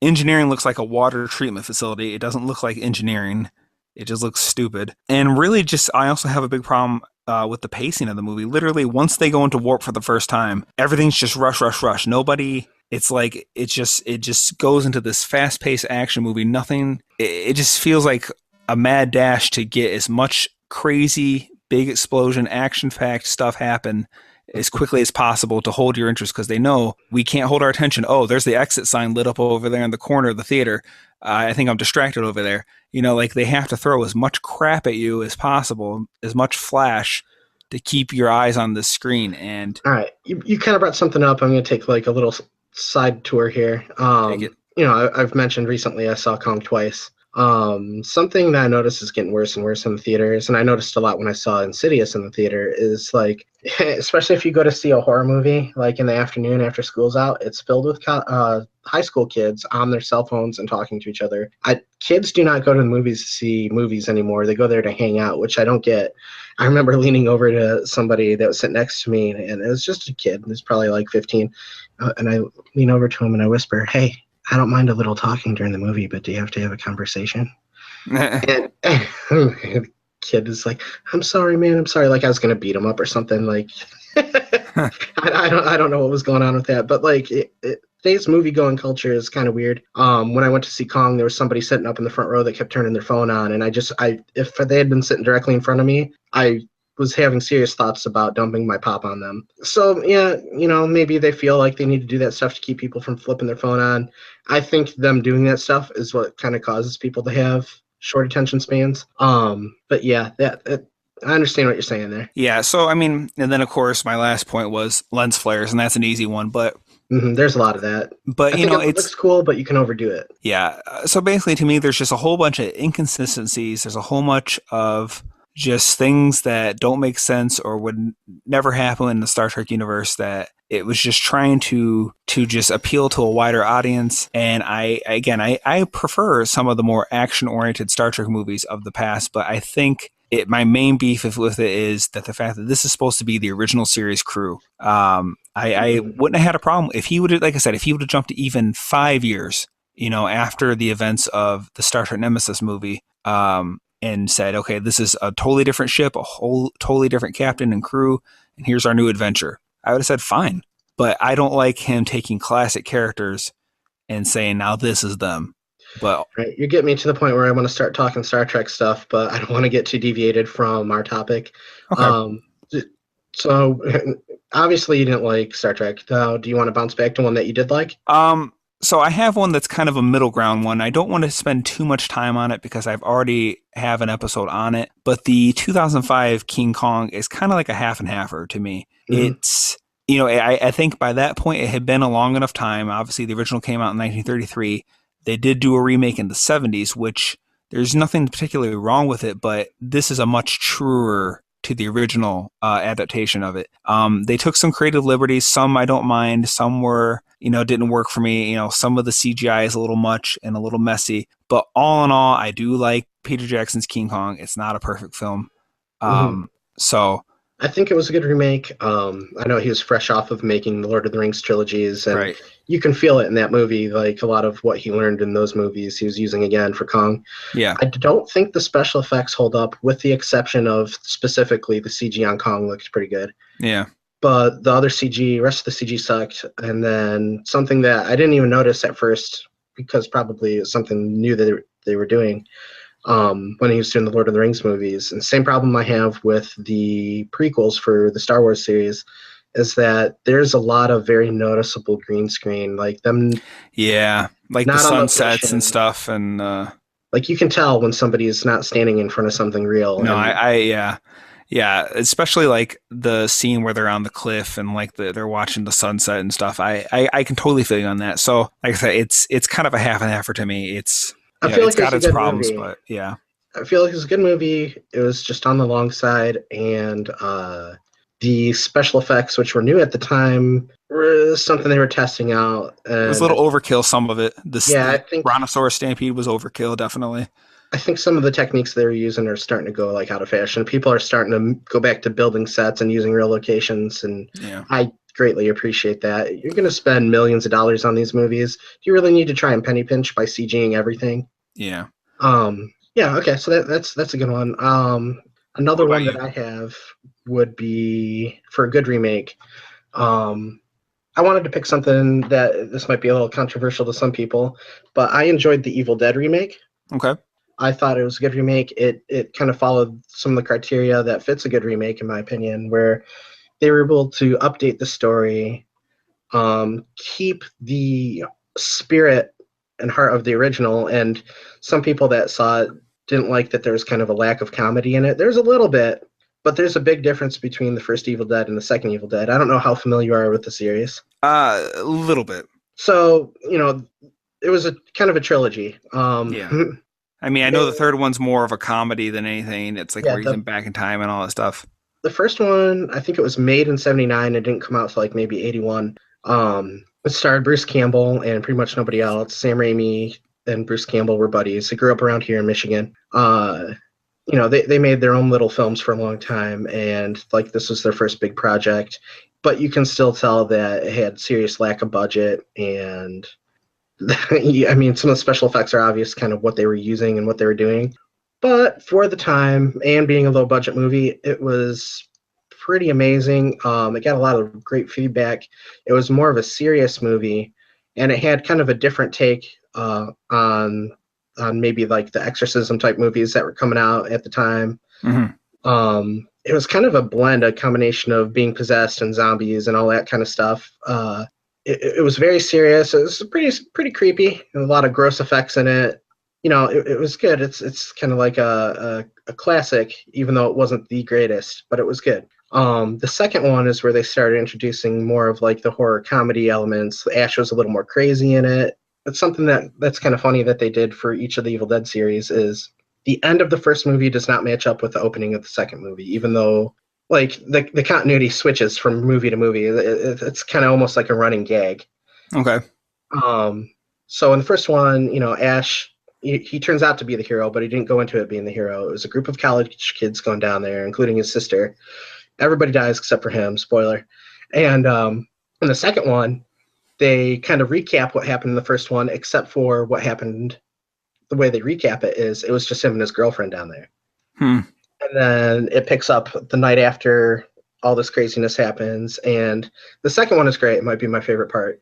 Engineering looks like a water treatment facility. It doesn't look like engineering. It just looks stupid. And really, I also have a big problem with the pacing of the movie. Literally, once they go into warp for the first time, everything's just rush, rush, rush. Nobody. It's like it just goes into this fast-paced action movie. Nothing. It just feels like a mad dash to get as much crazy, big explosion, action-packed stuff happen as quickly as possible to hold your interest, because they know we can't hold our attention. Oh, there's the exit sign lit up over there in the corner of the theater. I think I'm distracted over there. Like they have to throw as much crap at you as possible, as much flash, to keep your eyes on the screen. And all right, you kind of brought something up. I'm going to take like a little side tour here. Take it. I've mentioned recently I saw Kong twice. Something that I noticed is getting worse and worse in the theaters, and I noticed a lot when I saw Insidious in the theater, is like, especially if you go to see a horror movie, like in the afternoon after school's out, it's filled with high school kids on their cell phones and talking to each other. Kids do not go to the movies to see movies anymore. They go there to hang out, which I don't get. I remember leaning over to somebody that was sitting next to me, and it was just a kid. He was probably like 15, and I lean over to him and I whisper, "Hey, I don't mind a little talking during the movie, but do you have to have a conversation?" And the kid is like, "I'm sorry, man. I'm sorry." Like I was gonna beat him up or something. Like I don't know what was going on with that, but like today's movie going culture is kind of weird. When I went to see Kong, there was somebody sitting up in the front row that kept turning their phone on, and if they had been sitting directly in front of me, I was having serious thoughts about dumping my pop on them. So yeah, maybe they feel like they need to do that stuff to keep people from flipping their phone on. I think them doing that stuff is what kind of causes people to have short attention spans. But yeah, I understand what you're saying there. Yeah, so I mean, and then of course my last point was lens flares, and that's an easy one, but There's a lot of that. I think it looks cool, but you can overdo it. Yeah, so basically to me there's just a whole bunch of inconsistencies. There's a whole bunch of just things that don't make sense or would never happen in the Star Trek universe, that it was just trying to just appeal to a wider audience. And I prefer some of the more action oriented Star Trek movies of the past, but I think my main beef with it is that the fact that this is supposed to be the original series crew. I wouldn't have had a problem if he would have, like I said, if he would have jumped to even 5 years, after the events of the Star Trek Nemesis movie, and said, okay, this is a totally different ship, a whole totally different captain and crew, and here's our new adventure. I would have said fine, but I don't like him taking classic characters and saying, now this is them. But right, you get me to the point where I want to start talking Star Trek stuff, but I don't want to get too deviated from our topic. okay. So obviously you didn't like Star Trek. Do you want to bounce back to one that you did like? So I have one that's kind of a middle ground one. I don't want to spend too much time on it because I've already have an episode on it. But the 2005 King Kong is kind of like a half and halfer to me. Mm-hmm. It's, I think by that point it had been a long enough time. Obviously, the original came out in 1933. They did do a remake in the 70s, which there's nothing particularly wrong with it, but this is a much truer to the original adaptation of it. They took some creative liberties. Some I don't mind. Some were, didn't work for me. Some of the CGI is a little much and a little messy. But all in all, I do like Peter Jackson's King Kong. It's not a perfect film. So I think it was a good remake. I know he was fresh off of making the Lord of the Rings trilogies, and right. You can feel it in that movie. Like a lot of what he learned in those movies, he was using again for Kong. Yeah. I don't think the special effects hold up, with the exception of specifically the CG on Kong looked pretty good. Yeah. But the rest of the CG sucked. And then something that I didn't even notice at first, because probably it was something new that they were doing, when he was doing the Lord of the Rings movies. And same problem I have with the prequels for the Star Wars series is that there's a lot of very noticeable green screen, like them. Yeah, like the sunsets and stuff, and like you can tell when somebody is not standing in front of something real. No, yeah, especially like the scene where they're on the cliff and like they're watching the sunset and stuff. I can totally feel you on that. So like I said, it's kind of a half and half to me. I feel like it's got its problems, but yeah. I feel like it's a good movie. It was just on the long side, and the special effects, which were new at the time, were something they were testing out. It was a little overkill, some of it. I think Brontosaurus Stampede was overkill, definitely. I think some of the techniques they were using are starting to go like out of fashion. People are starting to go back to building sets and using real locations, and I greatly appreciate that. You're going to spend millions of dollars on these movies. Do you really need to try and penny pinch by CGing everything? Yeah. Yeah. Okay. So that's a good one. Another one that I have would be for a good remake. I wanted to pick something that this might be a little controversial to some people, but I enjoyed the Evil Dead remake. Okay. I thought it was a good remake. It kind of followed some of the criteria that fits a good remake, in my opinion, where they were able to update the story, keep the spirit and heart of the original. And some people that saw it didn't like that there was kind of a lack of comedy in it. There's a little bit, but there's a big difference between the first Evil Dead and the second Evil Dead. I don't know how familiar you are with the series. A little bit. So, it was a kind of a trilogy. Yeah. I mean, I know the third one's more of a comedy than anything. It's like Yeah, where he's in back in time and all that stuff. the first one, I think it was made in '79. It didn't come out till like maybe '81. It starred Bruce Campbell and pretty much nobody else. Sam Raimi and Bruce Campbell were buddies. They grew up around here in Michigan. They made their own little films for a long time, and like this was their first big project. But you can still tell that it had serious lack of budget, and I mean, some of the special effects are obvious, kind of what they were using and what they were doing. But for the time and being a low budget movie, it was pretty amazing. It got a lot of great feedback. It was more of a serious movie, and it had kind of a different take on maybe like the exorcism type movies that were coming out at the time. It was kind of a blend, a combination of being possessed and zombies and all that kind of stuff. It was very serious. It was pretty creepy. A lot of gross effects in it. It was good. It's kind of like a classic, even though it wasn't the greatest, but it was good. The second one is where they started introducing more of like the horror comedy elements. Ash was a little more crazy in it. It's something that's kind of funny that they did for each of the Evil Dead series is the end of the first movie does not match up with the opening of the second movie, even though like the continuity switches from movie to movie. It's kind of almost like a running gag. Okay. So in the first one, Ash, he turns out to be the hero, but he didn't go into it being the hero. It was a group of college kids going down there, including his sister. Everybody dies except for him. Spoiler. And in the second one, they kind of recap what happened in the first one, except for what happened. The way they recap it is it was just him and his girlfriend down there. And then it picks up the night after all this craziness happens. And the second one is great. It might be my favorite part.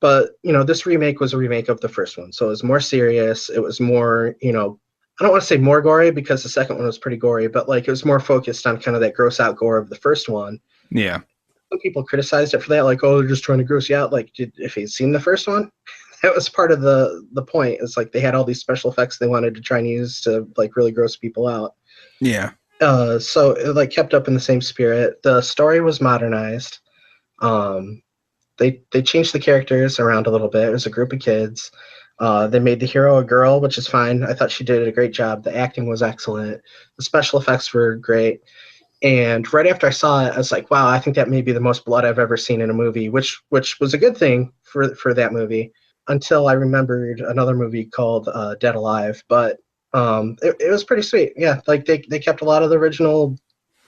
But, this remake was a remake of the first one. So it was more serious. It was more, I don't want to say more gory because the second one was pretty gory, but like it was more focused on kind of that gross out gore of the first one. Yeah. Some people criticized it for that, like, oh, they're just trying to gross you out. Like, if you'd seen the first one, that was part of the point. It's like they had all these special effects they wanted to try and use to like really gross people out. Yeah. So it like kept up in the same spirit. The story was modernized. They changed the characters around a little bit. It was a group of kids. They made the hero a girl, which is fine. I thought she did a great job. The acting was excellent. The special effects were great. And right after I saw it, I was like, wow, I think that may be the most blood I've ever seen in a movie, which was a good thing for that movie until I remembered another movie called Dead Alive. But it was pretty sweet. Yeah, like they kept a lot of the original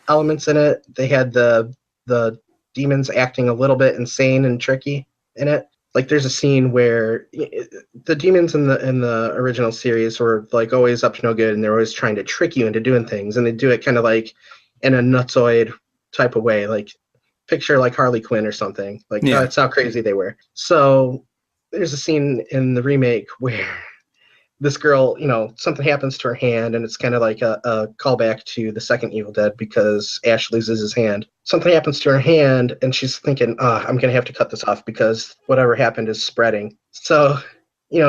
elements in it. They had the demons acting a little bit insane and tricky in it. Like there's a scene where the demons in the original series were like always up to no good, and they're always trying to trick you into doing things, and they do it kind of like in a nutsoid type of way, like picture like Harley Quinn or something. Like that's how crazy they were. So there's a scene in the remake where this girl, something happens to her hand, and it's kind of like a callback to the second Evil Dead because Ash loses his hand. Something happens to her hand, and she's thinking, I'm going to have to cut this off because whatever happened is spreading. So,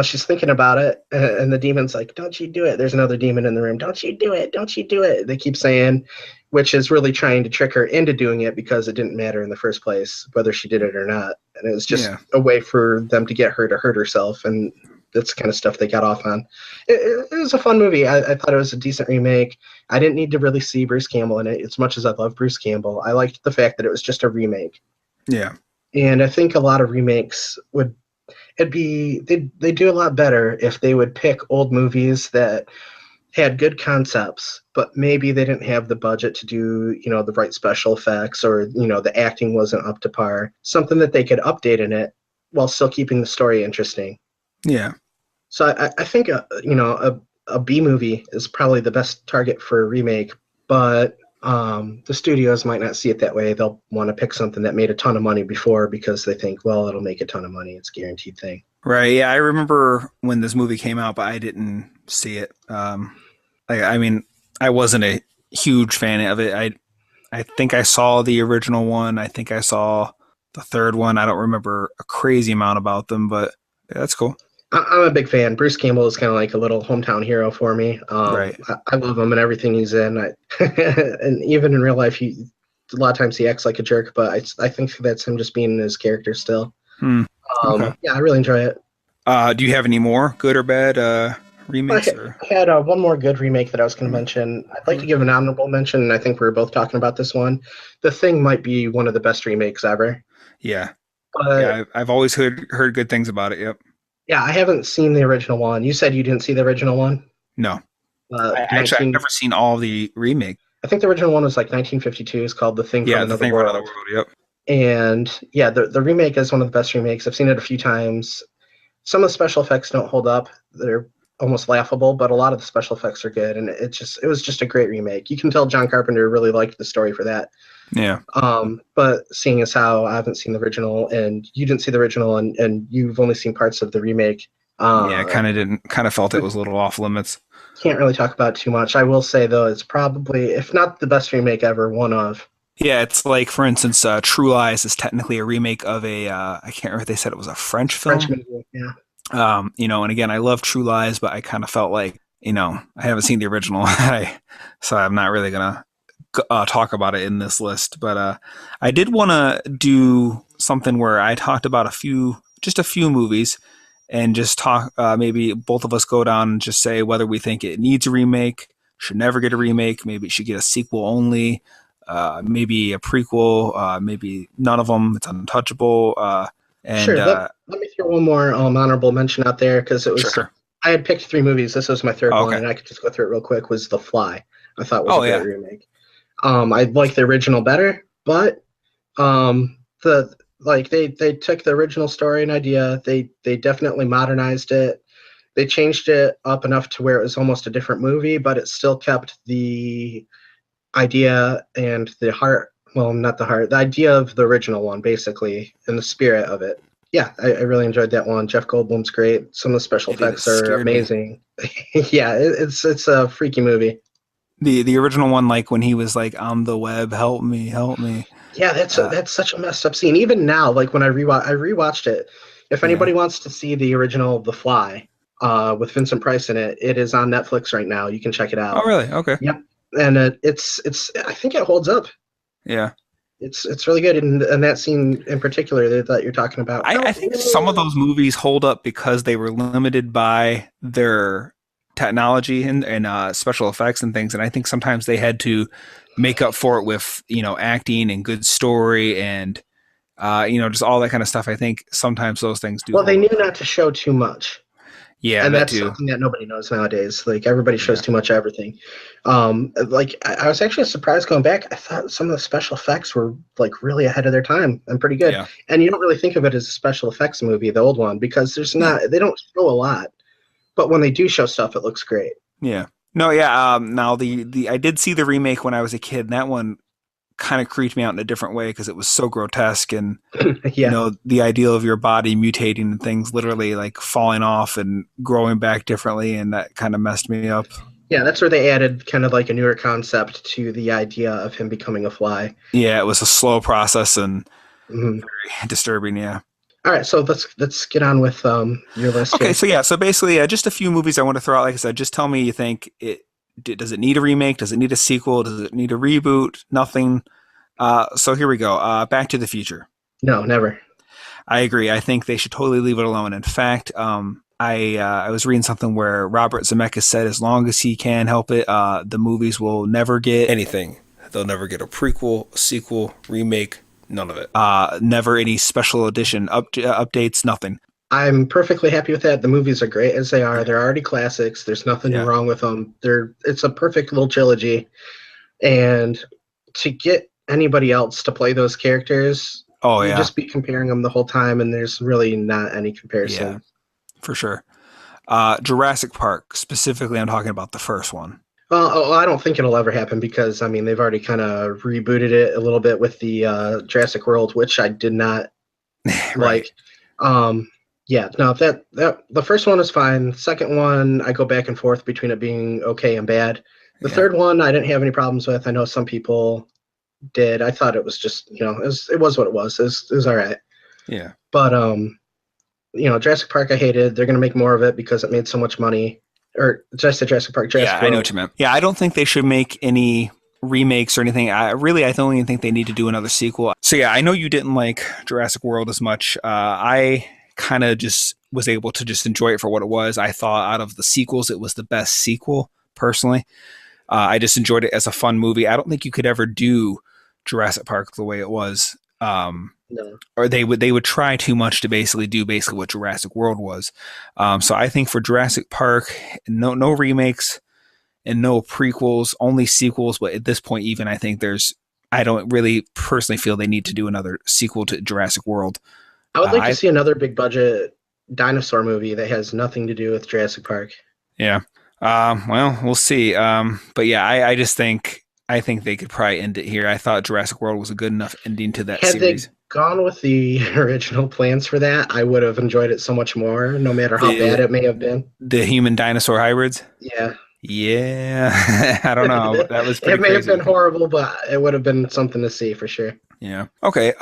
she's thinking about it, and the demon's like, don't you do it. There's another demon in the room. Don't you do it. Don't you do it. They keep saying, which is really trying to trick her into doing it because it didn't matter in the first place, whether she did it or not. And it was just a way for them to get her to hurt herself, and that's the kind of stuff they got off on. It was a fun movie. I thought it was a decent remake. I didn't need to really see Bruce Campbell in it as much as I love Bruce Campbell. I liked the fact that it was just a remake. Yeah. And I think a lot of remakes they'd do a lot better if they would pick old movies that had good concepts, but maybe they didn't have the budget to do, the right special effects, or, the acting wasn't up to par. Something that they could update in it while still keeping the story interesting. Yeah. So I think a B movie is probably the best target for a remake, but the studios might not see it that way. They'll want to pick something that made a ton of money before because they think, well, it'll make a ton of money. It's a guaranteed thing. Right. Yeah, I remember when this movie came out, but I didn't see it. I mean, I wasn't a huge fan of it. I think I saw the original one. I think I saw the third one. I don't remember a crazy amount about them, but yeah, that's cool. I'm a big fan. Bruce Campbell is kind of like a little hometown hero for me. Right. I love him and everything he's in. And even in real life, a lot of times he acts like a jerk, but I think that's him just being in his character still. Okay. Yeah, I really enjoy it. Do you have any more good or bad remakes or? I had one more good remake that I was going to mention. I'd like to give an honorable mention, and I think we were both talking about this one. The Thing might be one of the best remakes ever. Yeah. But Yeah, I've always heard good things about it. Yep. yeah, I haven't seen the original one. You said you didn't see the original one? No. I've 19. never seen all the remake. I think the original one was like 1952. It's called The Thing from Yeah, the Another thing for another World. world. Yep. And yeah, the remake is one of the best remakes. I've seen it a few times. Some of the special effects don't hold up. They're almost laughable, but a lot of the special effects are good, and it was just a great remake. You can tell John Carpenter really liked the story for that. Yeah. But seeing as how I haven't seen the original, and you didn't see the original, and you've only seen parts of the remake, Yeah, kind of felt it was a little off limits. can't really talk about it too much. I will say though, it's probably, if not the best remake ever, one of. Yeah, it's like, for instance, True Lies is technically a remake of a I can't remember if they said it was a French film. French movie, yeah. And again, I love True Lies, but I kind of felt like, I haven't seen the original, so I'm not really gonna talk about it in this list. But I did want to do something where I talked about just a few movies, and just talk. Maybe both of us go down and just say whether we think it needs a remake, should never get a remake, maybe it should get a sequel only. Maybe a prequel, maybe none of them. It's untouchable. Sure. Let me throw one more honorable mention out there because it was. Sure. I had picked 3 movies. This was my third Oh, one, okay. and I could just go through it real quick. Was The Fly? I thought was a great yeah. remake. I like the original better, but they took the original story and idea. They definitely modernized it. They changed it up enough to where it was almost a different movie, but it still kept the idea and the heart. Well, not the heart. The idea of the original one, basically, and the spirit of it. Yeah, I really enjoyed that one. Jeff Goldblum's great. Some of the special effects are amazing. Yeah, it's a freaky movie. The original one, like when he was like on the web, help me. Yeah, that's such a messed up scene. Even now, like when I rewatched it. If anybody wants to see the original The Fly, with Vincent Price in it, it is on Netflix right now. You can check it out. Oh, really? Okay. Yep. And it's I think it holds up. Yeah. It's really good, and that scene in particular that you're talking about. I think some of those movies hold up because they were limited by their technology and special effects and things, and I think sometimes they had to make up for it with acting and good story and just all that kind of stuff. I think sometimes those things do. Well, they knew not to show too much. Yeah, and that's something that nobody knows nowadays. Like everybody shows too much of everything. Like I was actually surprised going back. I thought some of the special effects were like really ahead of their time and pretty good. Yeah. And you don't really think of it as a special effects movie, the old one, because they don't show a lot. But when they do show stuff, it looks great. Yeah. No, yeah. Now the I did see the remake when I was a kid, and that one kind of creeped me out in a different way because it was so grotesque and the ideal of your body mutating and things literally like falling off and growing back differently, and that kind of messed me up. Yeah, that's where they added kind of like a newer concept to the idea of him becoming a fly. Yeah, it was a slow process and very disturbing. Yeah. All right, so let's get on with your list. Okay, here. so basically, just a few movies I want to throw out. Like I said, just tell me you think it. Does it need a remake? Does it need a sequel? Does it need a reboot? Nothing. So here we go. Back to the Future. No, never. I agree. I think they should totally leave it alone. In fact, I was reading something where Robert Zemeckis said as long as he can help it, the movies will never get anything. They'll never get a prequel, sequel, remake, none of it. Never any special edition updates, nothing. I'm perfectly happy with that. The movies are great as they are. Yeah. They're already classics. There's nothing wrong with them. It's a perfect little trilogy. And to get anybody else to play those characters, you just be comparing them the whole time, and there's really not any comparison. Yeah, for sure. Jurassic Park, specifically, I'm talking about the first one. Well, I don't think it'll ever happen because, I mean, they've already kind of rebooted it a little bit with the Jurassic World, which I did not like. Yeah, no, that the first one is fine. The second one, I go back and forth between it being okay and bad. The third one, I didn't have any problems with. I know some people did. I thought it was just, it was what it was. It was all right. Yeah. But, Jurassic Park I hated. They're going to make more of it because it made so much money. Or just Jurassic Park. Jurassic World. I know what you meant. Yeah, I don't think they should make any remakes or anything. I don't even think they need to do another sequel. So yeah, I know you didn't like Jurassic World as much. I kind of just was able to just enjoy it for what it was. I thought out of the sequels, it was the best sequel personally. I just enjoyed it as a fun movie. I don't think you could ever do Jurassic Park the way it was. No. Or they would try too much to basically do what Jurassic World was. So I think for Jurassic Park, no remakes and no prequels, only sequels. But at this point, even I think I don't really personally feel they need to do another sequel to Jurassic World. I would like to see another big budget dinosaur movie that has nothing to do with Jurassic Park. Yeah. Well, we'll see. But yeah, I just think they could probably end it here. I thought Jurassic World was a good enough ending to that series. Had they gone with the original plans for that, I would have enjoyed it so much more, no matter how bad it may have been. The human dinosaur hybrids? Yeah. Yeah. I don't know. That was pretty It may crazy. have been horrible, but it would have been something to see for sure. Yeah. Okay.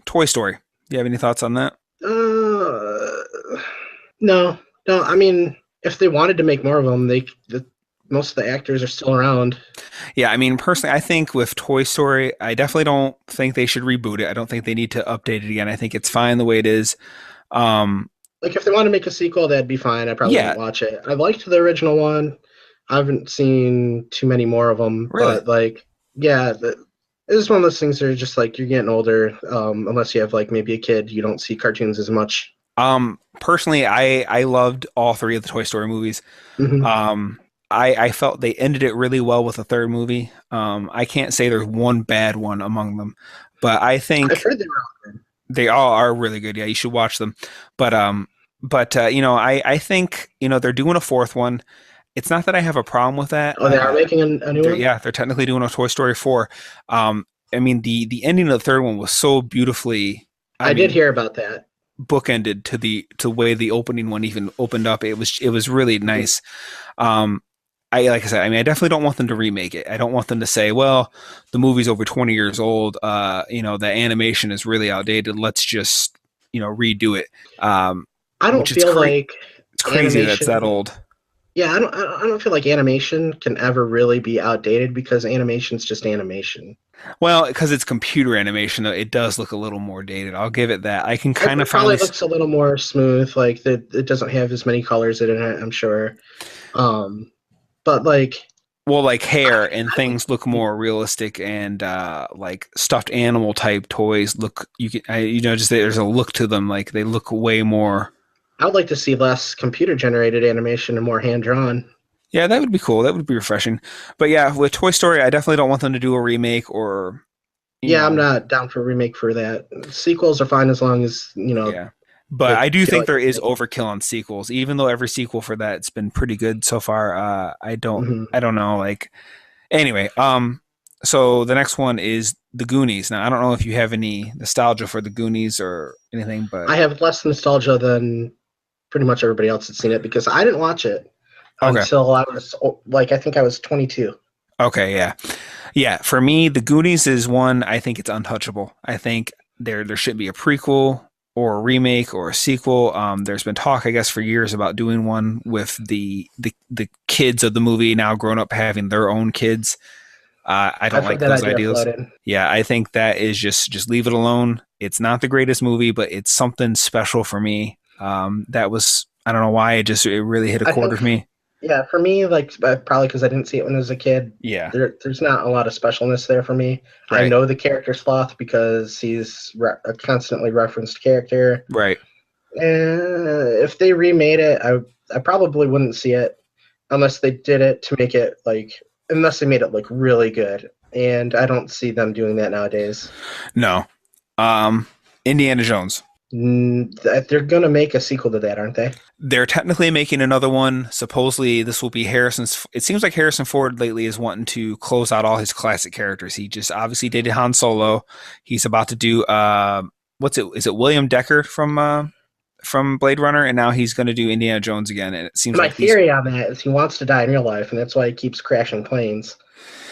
Toy Story. Do you have any thoughts on that? No. I mean, if they wanted to make more of them, most of the actors are still around. Yeah, I mean, personally, I think with Toy Story, I definitely don't think they should reboot it. I don't think they need to update it again. I think it's fine the way it is. Like, if they want to make a sequel, that'd be fine. I probably wouldn't watch it. I liked the original one. I haven't seen too many more of them. Really? But, like, yeah, it's one of those things that are just, like, you're getting older. Unless you have, like, maybe a kid, you don't see cartoons as much. Personally, I loved all three of the Toy Story movies. Mm-hmm. I felt they ended it really well with the third movie. I can't say there's one bad one among them, but I think I've heard they were all good. They all are really good. Yeah, you should watch them. But I think they're doing a fourth one. It's not that I have a problem with that. Oh, they are making a new one? Yeah, they're technically doing a Toy Story 4. I mean, the ending of the third one was so beautifully. I did hear about that. Bookended to the way the opening one even opened up. It was really nice. Like I said, I mean, I definitely don't want them to remake it. I don't want them to say, well, the movie's over 20 years old. The animation is really outdated. Let's just, redo it. I don't feel like it's crazy that's that old. Yeah, I don't feel like animation can ever really be outdated because animation's just animation. Well, because it's computer animation, though, it does look a little more dated. I'll give it that. I can kind of probably looks a little more smooth. Like it doesn't have as many colors in it, I'm sure. But like hair and things look more realistic, and like stuffed animal type toys look. Just there's a look to them. Like they look way more. I would like to see less computer generated animation and more hand drawn. Yeah, that would be cool. That would be refreshing. But yeah, with Toy Story, I definitely don't want them to do a remake or. I'm not down for a remake for that. Sequels are fine as long as Yeah. But I do think there is overkill on sequels, even though every sequel for that's been pretty good so far. I don't know. Like, anyway, so the next one is The Goonies. Now, I don't know if you have any nostalgia for The Goonies or anything, but I have less nostalgia than pretty much everybody else that's seen it because I didn't watch it until I was I think I was 22. Okay, yeah. Yeah, for me, The Goonies is one, I think it's untouchable. I think there should be a prequel or a remake or a sequel. There's been talk, I guess, for years about doing one with the kids of the movie now grown up having their own kids. I don't like those ideas. Yeah, I think that is just leave it alone. It's not the greatest movie, but it's something special for me. That was, I don't know why, it really hit a chord with me. Yeah, for me, like probably because I didn't see it when I was a kid. Yeah, there's not a lot of specialness there for me. Right. I know the character Sloth because he's a constantly referenced character. Right. And if they remade it, I probably wouldn't see it unless they did it to make it unless they made it look really good. And I don't see them doing that nowadays. No. Indiana Jones. They're going to make a sequel to that, aren't they? They're technically making another one. Supposedly, this will be Harrison's. It seems like Harrison Ford lately is wanting to close out all his classic characters. He just obviously did Han Solo. He's about to do is it William Deckard from Blade Runner, and now he's going to do Indiana Jones again. And it seems my theory on that is he wants to die in real life, and that's why he keeps crashing planes.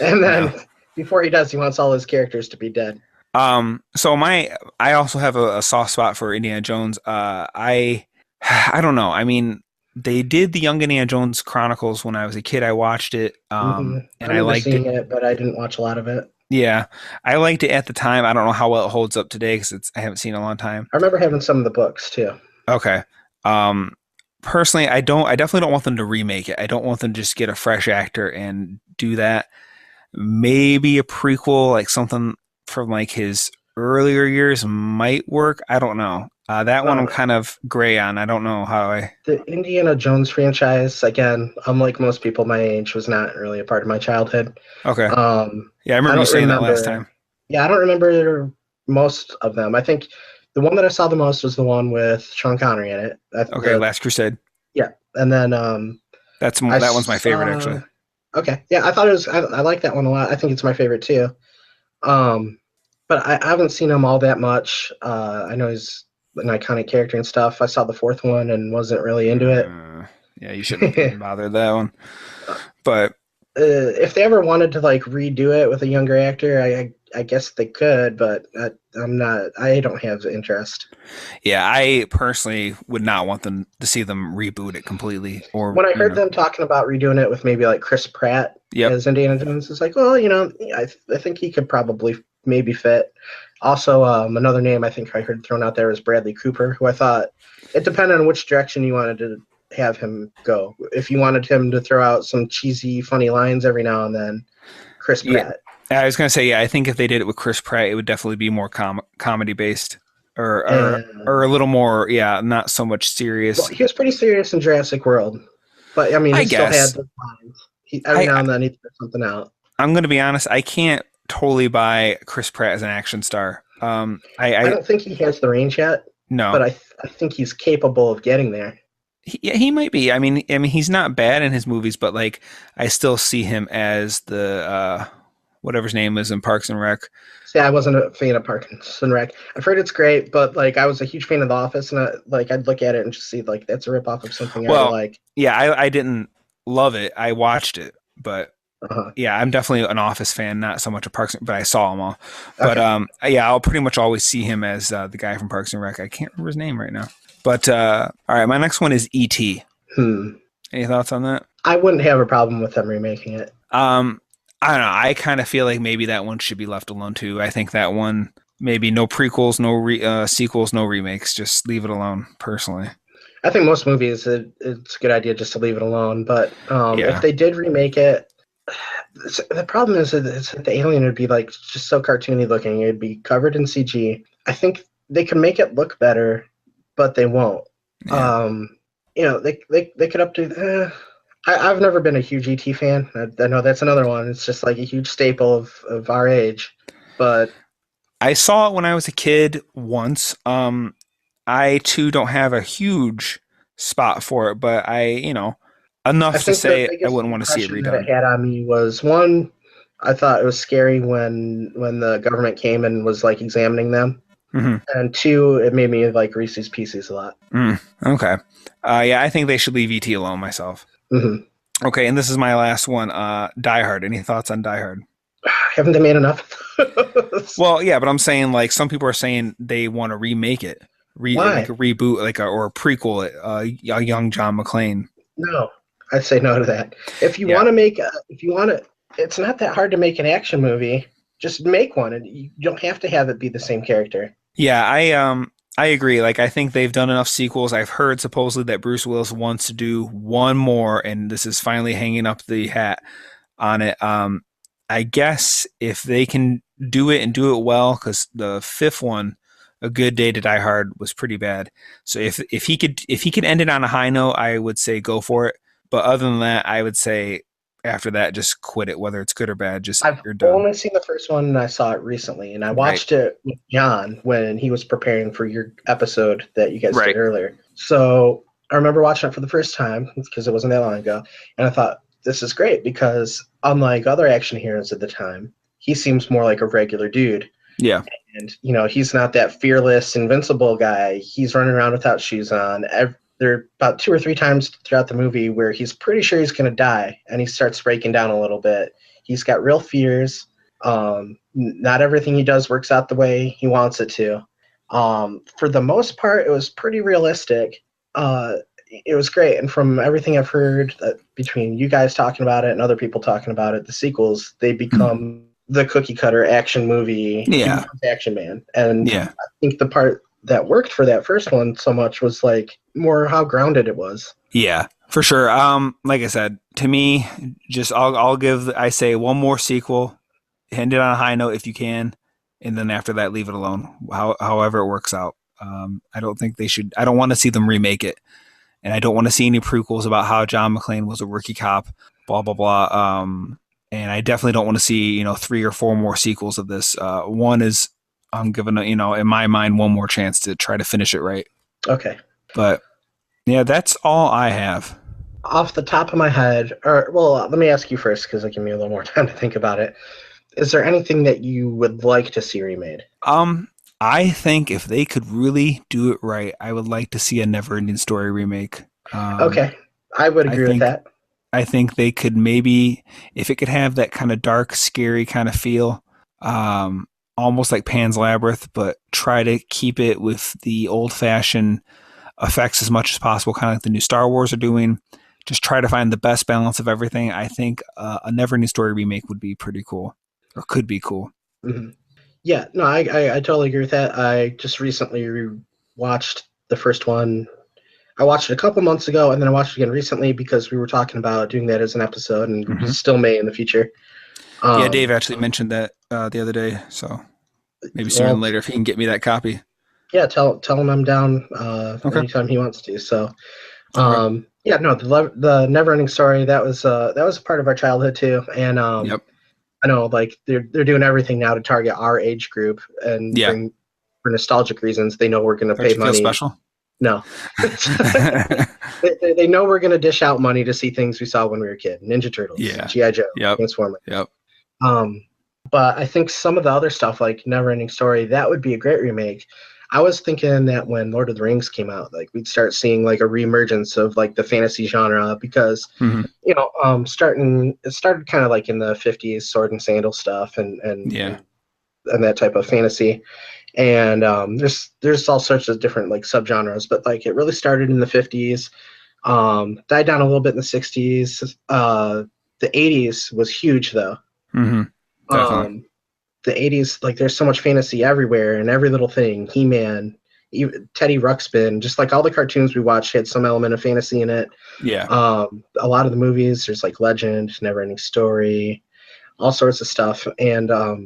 And then before he does, he wants all his characters to be dead. So I also have a soft spot for Indiana Jones. I don't know. I mean, they did the Young Indiana Jones Chronicles when I was a kid. I watched it, and I liked it, but I didn't watch a lot of it. Yeah, I liked it at the time. I don't know how well it holds up today because I haven't seen it in a long time. I remember having some of the books too. Okay. Um, Personally, I definitely don't want them to remake it. I don't want them to just get a fresh actor and do that. Maybe a prequel, like something from like his earlier years might work. I don't know. That one I'm Uh, kind of gray on. I don't know how I. the Indiana Jones franchise, again, unlike most people my age, was not really a part of my childhood. Okay. Um, Yeah, I I remember you don't saying that last remember. time. Yeah, I don't remember most of them. I think the one that I saw the most was the one with Sean Connery in it. Okay, Last Crusade. Yeah, and then I That one's my favorite saw. actually. Okay, yeah, I thought it was. I like that one a lot. I think it's my favorite too. Um, but I haven't seen him all that much. I know he's an iconic character and stuff. I saw the fourth one and wasn't really into it. Yeah, you shouldn't have even bothered that one. But If they ever wanted to like redo it with a younger actor, I guess they could, but I'm not. I don't have interest. yeah, I personally would not want them to see them reboot it completely, or When I you heard know. them talking about redoing it with maybe like Chris Pratt Yep. as Indiana Jones, it's like, well, I think he could probably maybe fit. Also, another name I think I heard thrown out there was Bradley Cooper, who I thought it depended on which direction you wanted to have him go. If you wanted him to throw out some cheesy, funny lines every now and then, Chris Yeah. Pratt. I was gonna say, yeah, I think if they did it with Chris Pratt, it would definitely be more comedy based, or a And little more, yeah, not so much well, serious. he was pretty serious in Jurassic World, but I mean, I he still had guess. those lines. Every now I and then he threw something out. I'm gonna be honest. I can't totally buy Chris Pratt as an action star. I I don't think he has the range yet, but no. I think he's capable of getting there. Yeah, he might be. I mean, he's not bad in his movies, but like, I still see him as the whatever his name is in Parks and Rec. See, I wasn't a fan of Parks and Rec. I've heard it's great, but like I was a huge fan of The Office, and I'd look at it and just see like that's a ripoff of something I already Well, like. yeah, I didn't love it. I watched it, but Uh-huh. yeah, I'm definitely an Office fan, not so much a Parks, but I saw them all. But Okay. yeah, I'll pretty much always see him as the guy from Parks and Rec. I can't remember his name right now. But all right, my next one is E.T. Hmm. Any thoughts on that? I wouldn't have a problem with them remaking it. Um, I don't know. I kind of feel like maybe that one should be left alone too. I think that one maybe no prequels, no sequels, no remakes. Just leave it alone. Personally, I think most movies it's a good idea just to leave it alone. But if yeah, they did remake it, the problem is that the alien would be like just so cartoony looking. It'd be covered in CG. I think they could make it look better, but they won't. yeah, Um, they could update. I've never been a huge ET fan. I know that's another one. It's just like a huge staple of our age. But I saw it when I was a kid once. I too don't have a huge spot for it, but I enough to think the say I biggest wouldn't want to see it impression that it redone. had on me was one. I thought it was scary when the government came and was like examining them, Hmm. and two, it made me like Reese's Pieces a lot. Okay. Yeah, I think they should leave ET alone myself. Hmm. Okay, and this is my last one. Die Hard. Any thoughts on Die Hard? Haven't they made enough? Well, yeah, but I'm saying like some people are saying they want to remake it, like Why? a reboot, like or a prequel, a young John McClane. No, I say no to that. If you Yeah, want to make, if you want to, it's not that hard to make an action movie. Just make one, and you don't have to have it be the same character. yeah, I agree. Like I think they've done enough sequels. I've heard supposedly that Bruce Willis wants to do one more, and this is finally hanging up the hat on it. I guess if they can do it and do it well, because the fifth one, A Good Day to Die Hard, was pretty bad. So if he could end it on a high note, I would say go for it. But other than that, I would say after that, just quit it, whether it's good or bad. Just I've you're done. only seen the first one, and I saw it recently, and I Right. watched it with John when he was preparing for your episode that you guys did Right. earlier. So I remember watching it for the first time because it wasn't that long ago, and I thought this is great because unlike other action heroes at the time, he seems more like a regular dude. Yeah. And he's not that fearless, invincible guy. He's running around without shoes on. There are about two or three times throughout the movie where he's pretty sure he's going to die, and he starts breaking down a little bit. He's got real fears. Not everything he does works out the way he wants it to. For the most part, it was pretty realistic. It was great, and from everything I've heard between you guys talking about it and other people talking about it, the sequels they become the cookie cutter action movie. He Yeah. becomes Action Man, and Yeah. I think the part that worked for that first one so much was like more how grounded it was. Yeah, for sure. Like I said, to me, just I say one more sequel, end it on a high note if you can, and then after that, leave it alone. However it works out. I don't think they should. I don't want to see them remake it, and I don't want to see any prequels about how John McClane was a rookie cop. Blah blah blah. And I definitely don't want to see 3 or 4 more sequels of this. One is I'm giving in my mind one more chance to try to finish it right. Okay. But yeah, that's all I have. Off the top of my head, or well, let me ask you first because it'll give me a little more time to think about it. Is there anything that you would like to see remade? I think if they could really do it right, I would like to see a Never-Ending Story remake. Okay, I would I agree with think that. I think they could maybe, if it could have that kind of dark, scary kind of feel, almost like Pan's Labyrinth, but try to keep it with the old-fashioned effects as much as possible, kind of like the new Star Wars are doing. Just try to find the best balance of everything. I think a Never-Ending Story remake would be pretty cool, or could be cool. Mm-hmm. Yeah, no, I totally agree with that. I just recently watched the first one. I watched it a couple months ago, and then I watched it again recently because we were talking about doing that as an episode, and Mm-hmm. still may in the future. Yeah, Dave actually mentioned that the other day, so maybe sooner than later if he can get me that copy. Yeah, tell him I'm down Okay. anytime he wants to. So, Okay. yeah, no, the Never-Ending Story that was a part of our childhood too, and Yep. I know like they're doing everything now to target our age group and Yeah. bring for nostalgic reasons. They know we're going to Don't pay you feel money. special? No, they know we're going to dish out money to see things we saw when we were a kid. Ninja Turtles, Yeah. G.I. Joe, Yep. Transformers. Yep. But I think some of the other stuff like Never-Ending Story that would be a great remake. I was thinking that when Lord of the Rings came out, like we'd start seeing like a reemergence of like the fantasy genre because Mm-hmm. it started kind of like in the 50s, sword and sandal stuff Yeah. and that type of fantasy. And there's all sorts of different like subgenres, but like it really started in the 50s, died down a little bit in the 60s. The 80s was huge though. Mm-hmm. Definitely. The 80s, like there's so much fantasy everywhere and every little thing. He-Man, Teddy Ruxpin, just like all the cartoons we watched had some element of fantasy in it. Yeah. A lot of the movies, there's like Legend, Never-Ending Story, all sorts of stuff. And I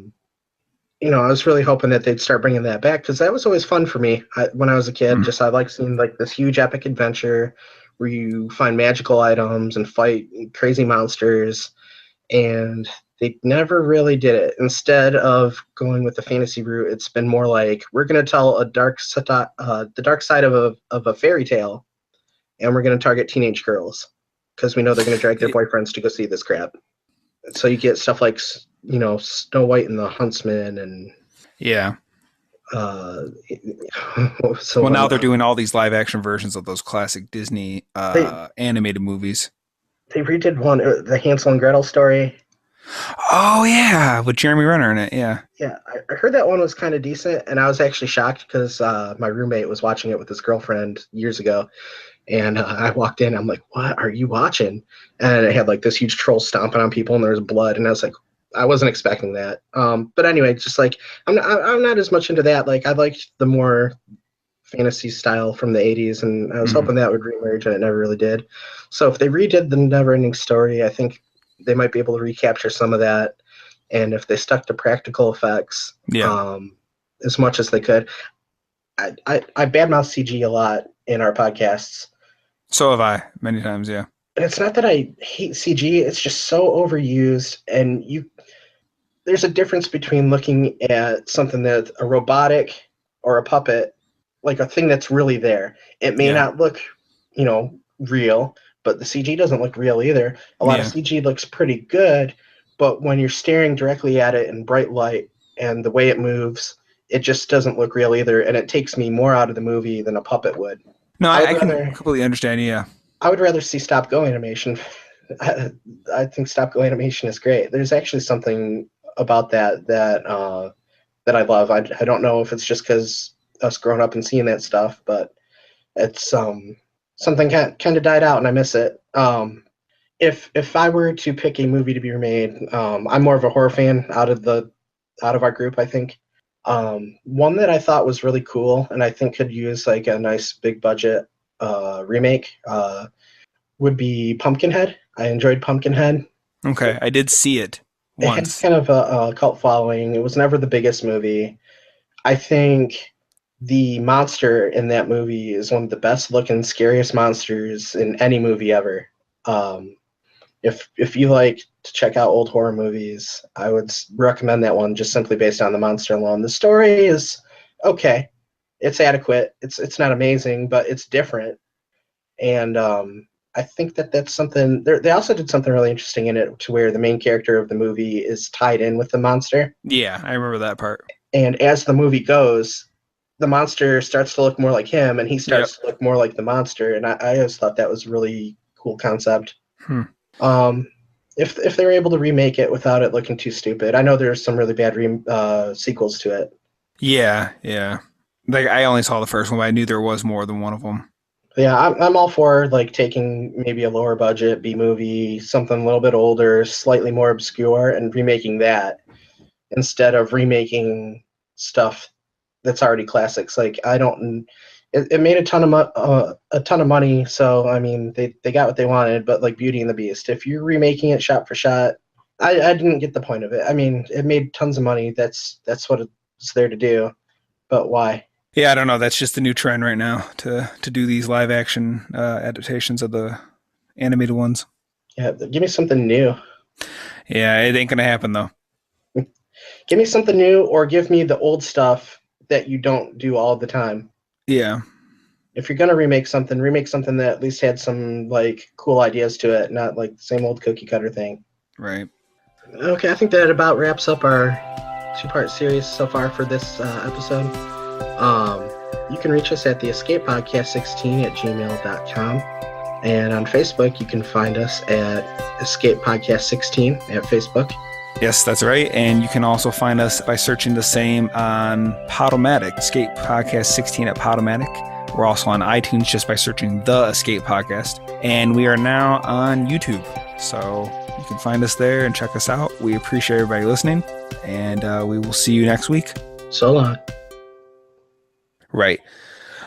was really hoping that they'd start bringing that back because that was always fun for me when I was a kid. Mm-hmm. I like seeing like this huge epic adventure where you find magical items and fight crazy monsters, and they never really did it. Instead of going with the fantasy route, it's been more like we're going to tell the dark side of a fairy tale, and we're going to target teenage girls because we know they're going to drag their boyfriends to go see this crap. So you get stuff like Snow White and the Huntsman and Yeah. so Well, now they're doing all these live action versions of those classic Disney animated movies. They redid one, the Hansel and Gretel story. Oh yeah, with Jeremy Renner in it. Yeah. Yeah, I heard that one was kind of decent, and I was actually shocked because my roommate was watching it with his girlfriend years ago, and I walked in. I'm like, "What are you watching?" And it had like this huge troll stomping on people, and there was blood, and I was like, I wasn't expecting that. But anyway, just like I'm not as much into that. Like I liked the more fantasy style from the 80s, and I was hoping that would reemerge, and it never really did. So if they redid the Never-Ending Story, I think they might be able to recapture some of that. And if they stuck to practical effects as much as they could, I badmouth CG a lot in our podcasts. So have I many times. Yeah. And it's not that I hate CG; it's just so overused. And there's a difference between looking at something that's a robotic or a puppet, like a thing that's really there. It may not look, real, but the CG doesn't look real either. A lot of CG looks pretty good, but when you're staring directly at it in bright light and the way it moves, it just doesn't look real either, and it takes me more out of the movie than a puppet would. No, I can completely understand. Yeah. I would rather see stop-go animation. I think stop-go animation is great. There's actually something about that I love. I don't know if it's just because us growing up and seeing that stuff, but it's something kind of died out, and I miss it. If I were to pick a movie to be remade, I'm more of a horror fan out of our group, I think. One that I thought was really cool and I think could use like a nice big budget remake would be Pumpkinhead. I enjoyed Pumpkinhead. Okay, I did see it It had once. kind of a cult following. It was never the biggest movie. I think the monster in that movie is one of the best looking, scariest monsters in any movie ever. Um, if you like to check out old horror movies, I would recommend that one just simply based on the monster alone. The story is okay. It's adequate. It's not amazing, but it's different. And I think that's something. They also did something really interesting in it, to where the main character of the movie is tied in with the monster. Yeah, I remember that part. And as the movie goes, the monster starts to look more like him, and he Yep. starts to look more like the monster. And I always thought that was a really cool concept. Hmm. If they were able to remake it without it looking too stupid, I know there's some really bad sequels to it. Yeah, yeah. Like I only saw the first one, but I knew there was more than one of them. Yeah, I'm all for like taking maybe a lower budget B movie, something a little bit older, slightly more obscure, and remaking that instead of remaking stuff that's already classics. Like I don't, it made a ton of money, so I mean they got what they wanted. But like Beauty and the Beast, if you're remaking it shot for shot, I didn't get the point of it. I mean, it made tons of money. That's what it's there to do. But why? Yeah, I don't know. That's just the new trend right now to do these live action adaptations of the animated ones. Yeah, give me something new. Yeah, it ain't gonna happen though. Give me something new, or give me the old stuff that you don't do all the time. Yeah. If you're gonna remake something that at least had some like cool ideas to it, not like the same old cookie cutter thing. Right. Okay, I think that about wraps up our two-part series so far for this episode. You can reach us at the Escape Podcast 16 at gmail.com. And on Facebook, you can find us at Escape Podcast 16 at Facebook. Yes, that's right. And you can also find us by searching the same on Podomatic, Escape Podcast 16 at Podomatic. We're also on iTunes just by searching The Escape Podcast. And we are now on YouTube. So you can find us there and check us out. We appreciate everybody listening. And we will see you next week. So long. Right.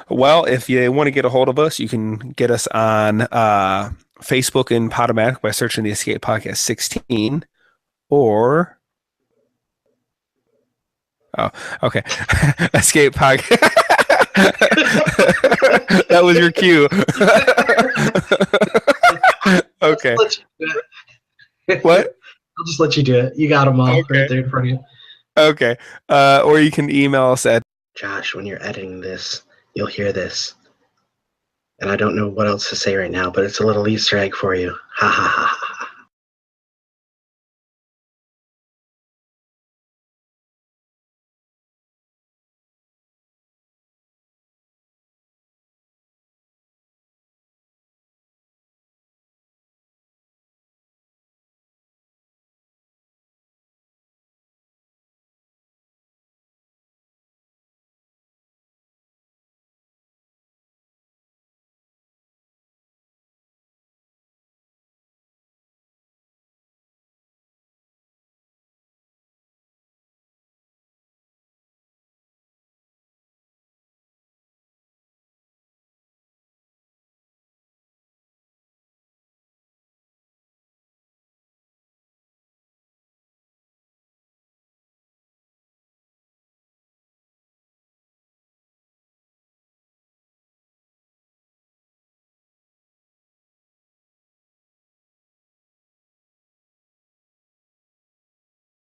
Well, if you want to get a hold of us, you can get us on Facebook and Podomatic by searching the Escape Podcast 16. Or, oh, okay, Escape Podcast. That was your cue. Okay. What? I'll just let you do it. You got them all Okay. right there in front of you. Okay. Or you can email us at Josh, when you're editing this, you'll hear this. And I don't know what else to say right now, but it's a little Easter egg for you. Ha ha ha ha.